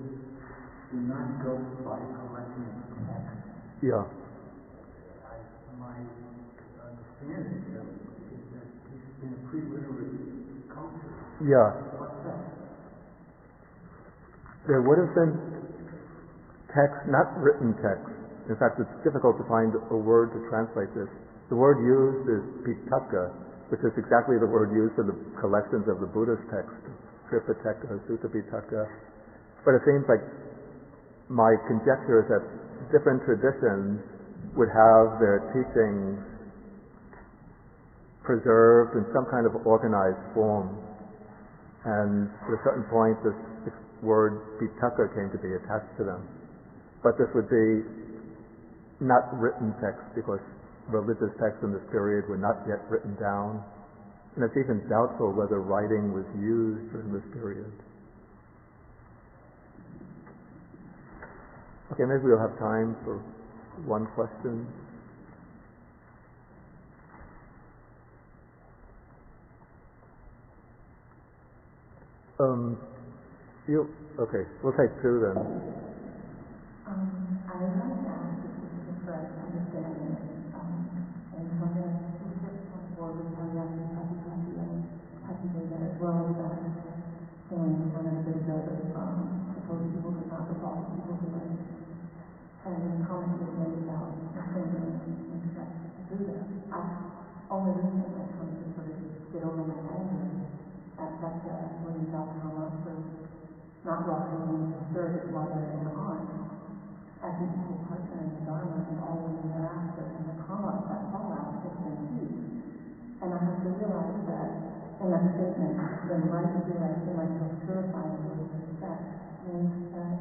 do not go by collecting text. Yeah. My understanding is that he's been a pre-literate culture. Yeah. What's that? There would have been text, not written text. In fact, it's difficult to find a word to translate this. The word used is pitaka, which is exactly the word used for the collections of the Buddhist text, Tripitaka, Sutta Pitaka. But it seems like my conjecture is that different traditions would have their teachings preserved in some kind of organized form. And at a certain point, this word Pitaka came to be attached to them. But this would be not written text, because religious texts in this period were not yet written down. And it's even doubtful whether writing was used during this period. Okay, maybe we'll have time for one question. Okay, we'll take two then. I would like to ask if this is correct understanding, and how to teach for the Pali as well as that saying kind of a bit ago that supposed people could not resolve people who were, and the comment was made about thinking and stuff to do that. I've only recently come to sort of get over my anger at such a when you felt how much of not welcoming the service mother and aunt as an equal partner in the Dharma, and all the thereafter, and the karma that fallout has been huge. And I have to realize that in that statement, the right to feel I see myself purifying with respect means that,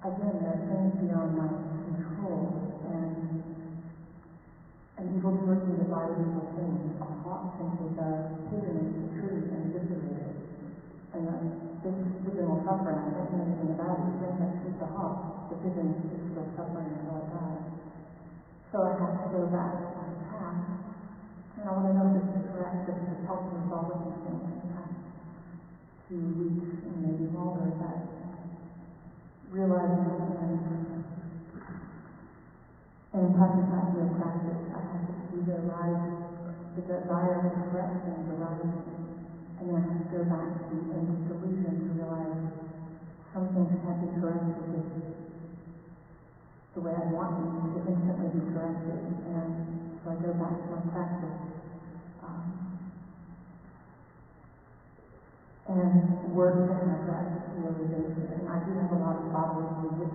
again, there are things beyond my control, and evil person desires evil things. A hawk can take a pigeon into the tree and eviscerate it. And the pigeon will suffer, and I can't do anything about it. Even if I shoot the hawk, the pigeon is still suffering until it dies. So I have to go back to my past. And I want to know if this is correct, that this has helped me resolve with these things in the past 2 weeks, and maybe longer, that realizing and practice that real practice, I have to see the desire to correct things arising, and then I have to go back to the end delusion to realize some things can't be corrected with the way I want them to instantly be corrected, and so I go back to my practice and work to have that realization. I do have a lot of followers who are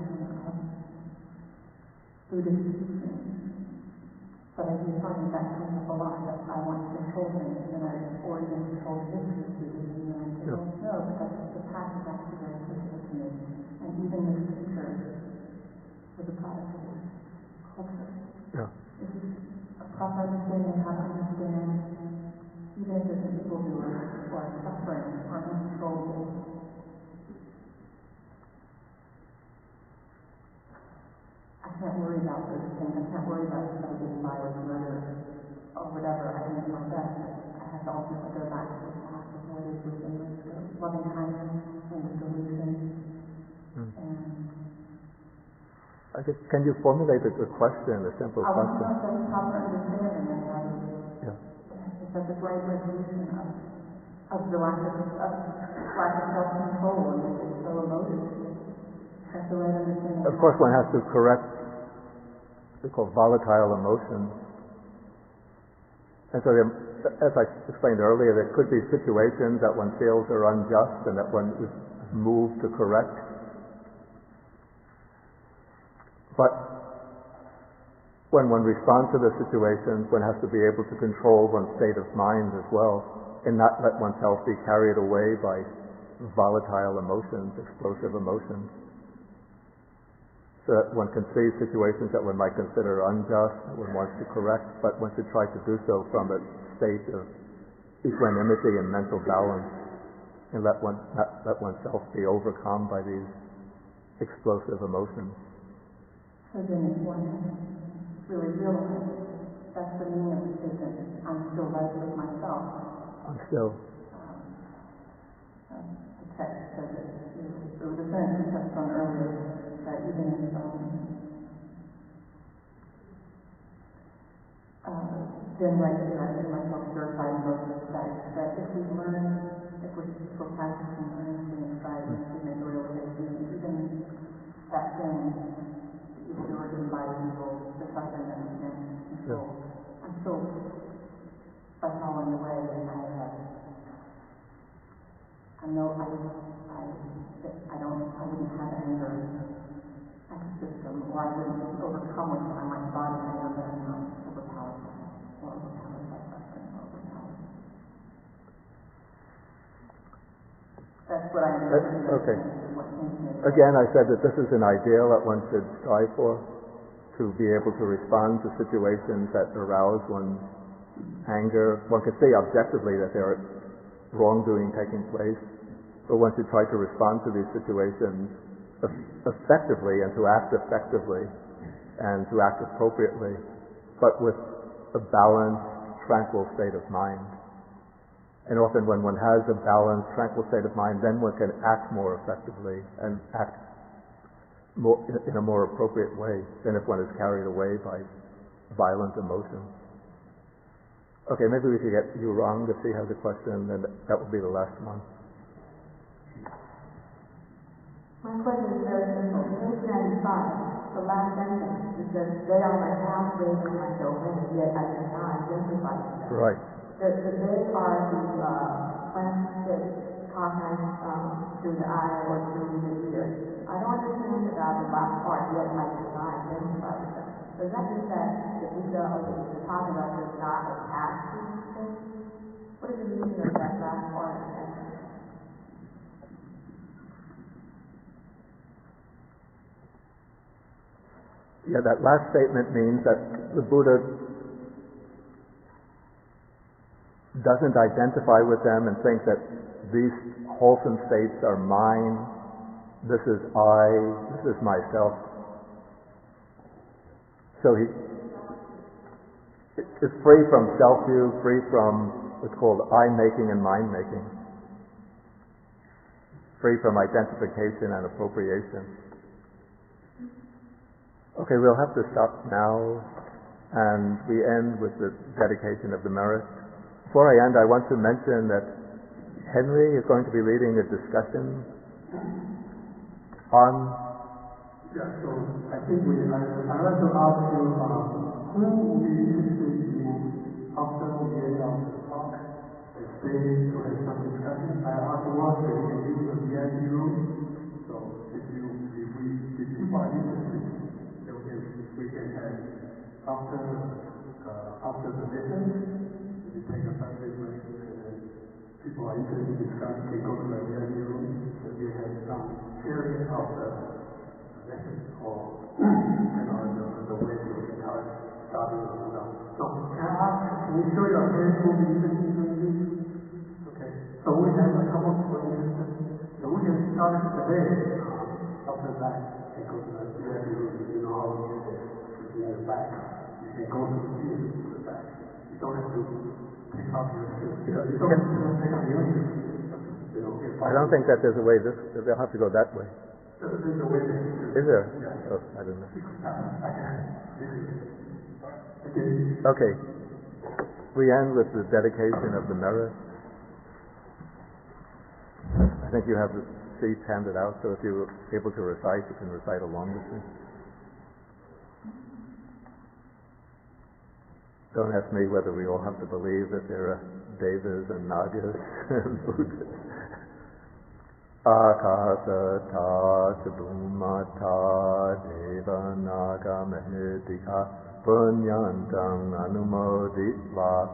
Buddhist teachings, but I do find that comes up a lot, that I want to control things, and then I already control the history of Buddhism, and I say, well, no, but that's the path is actually very simple to me. And even this picture was a product of this culture. Yeah. This is a proper understanding of how to understand, even if there's people who are suffering or uncontrollable. I can't worry about those things. I can't worry about somebody getting by with murder or whatever. I can do my best. I have to ultimately go back to the path of what is within myself, loving kindness and the solution. I guess, can you formulate a question, a simple I want to question? know if that's proper understanding and how to, Yeah. is that the right resolution of the lack of self-control and it's so emotive. That's the right understanding. Of course, one has to correct what we call volatile emotions. And so, as I explained earlier, there could be situations that one feels are unjust and that one is moved to correct. But when one responds to the situations, one has to be able to control one's state of mind as well, and not let oneself be carried away by volatile emotions, explosive emotions. So that one can see situations that one might consider unjust, that one wants to correct, but one should try to do so from a state of equanimity and mental balance, and not let oneself be overcome by these explosive emotions. So then if one can really realize that's the meaning of the statement, I'm still right with myself. I'm still. The text says it. There was a sentence touched on earlier that even if then right with myself purified in both respects, that if we learn, if we're practicing earnestly and striving to make a realization, even that thing, the origin by evil, the suffering that we can't control. I'm still, by following the way, and I know I wouldn't have anger as a system, or I wouldn't overcome with it. I might body anger, but I'm not overpowered by it, or overpowered by suffering, or overpowered. That's what I understand. Okay. Again, I said that this is an ideal that one should strive for, to be able to respond to situations that arouse one's anger. One can see objectively that there are wrongdoing taking place, but one should try to respond to these situations effectively and to act effectively and to act appropriately, but with a balanced, tranquil state of mind. And often when one has a balanced, tranquil state of mind, then one can act more effectively and act more in a more appropriate way than if one is carried away by violent emotions. Okay, maybe we should get you wrong to see how the question, and that will be the last one. My question is very simple. Page 95, the last sentence, it says, they are my path, ways, and my domain, yet I cannot identify with them. Right. The they are the plant-based contact through the eye or through the ear. I don't understand about the last part, yet I cannot identify with them. Does that mean that the Buddha or the Dhamma does not attach to these things? What is the meaning of that last part of the sentence? Yeah, that last statement means that the Buddha doesn't identify with them and think that these wholesome states are mine, this is I, this is myself. So he is free from self-view, free from what's called I-making and mind-making, free from identification and appropriation. Okay, we'll have to stop now, and we end with the dedication of the merit. Before I end, I want to mention that Henry is going to be leading a discussion on... Yeah, so I think I'd like to ask you, who will be interested in after the end of the talk, space to have some discussion. Afterwards, we can use the VIP room. So if people are interested, then we can have after the lesson, we take a 5-minute break, and people are interested in discussing, they go to the VIP room, and we have some sharing of the lesson or the way to encourage studying of Buddha. So can I ask, can you show your hand who is interested in this? Okay. So we have a couple of interested. So we can start today. After that, we go to the VIP room. You know how we use it. It's in the back. You can go to the field to the back. You don't have to take off your shoes. You don't have to take off your shoes. I don't think that there's a way they'll have to go that way. There's a way there. Is there? Yeah. Oh, I don't know. Okay. Okay. We end with the dedication of the mirror. I think you have the sheets handed out, so if you're able to recite, you can recite along with me. Don't ask me whether we all have to believe that there are devas and nagas and Buddhas. Akasata Bhumata Deva Naga Mahitika Punyantang Anumoditva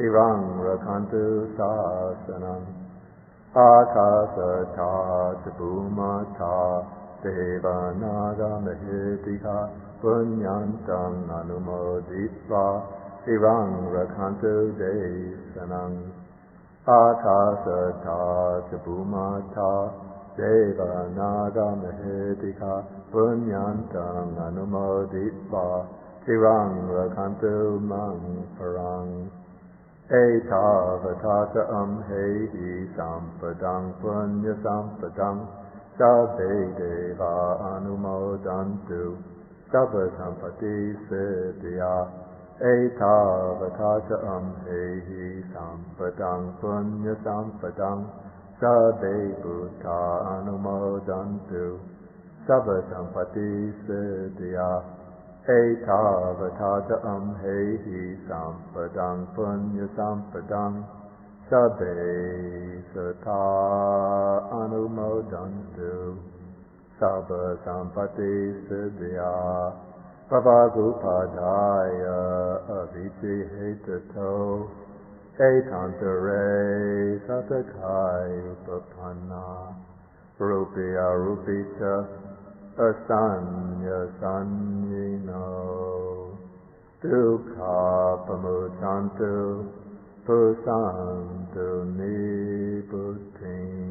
Sirang Rakantu Sasanam Akasata Bhumata Deva Naga Mahitika Punyantang Anumoditva Sirang Rakantu Desanam Akasata Bhumata Deva Naga Mahitika Punyantang Anumoditva Sirang Rakantu Mang Parang Etavatata Amhehi Sampadang Punya Sampadang Sabbe Deva Anumodantu Sabba Sampati Siddhya Etavatata Amhehi Sampadang Punya Sampadang Sabbe Bhutta Anumodantu Sabba Sampati Siddhya Etavatata Amhehi Sampadang Punya Sampadang Sabbe Sata Anumodantu Sabba Sampati Siddhya Pavagupadaya Avicci Hetato Etantare Satakai Upapanna Rupya Rupita Asanya Sanyino Dukha Pamutantu Pusantu Nibutin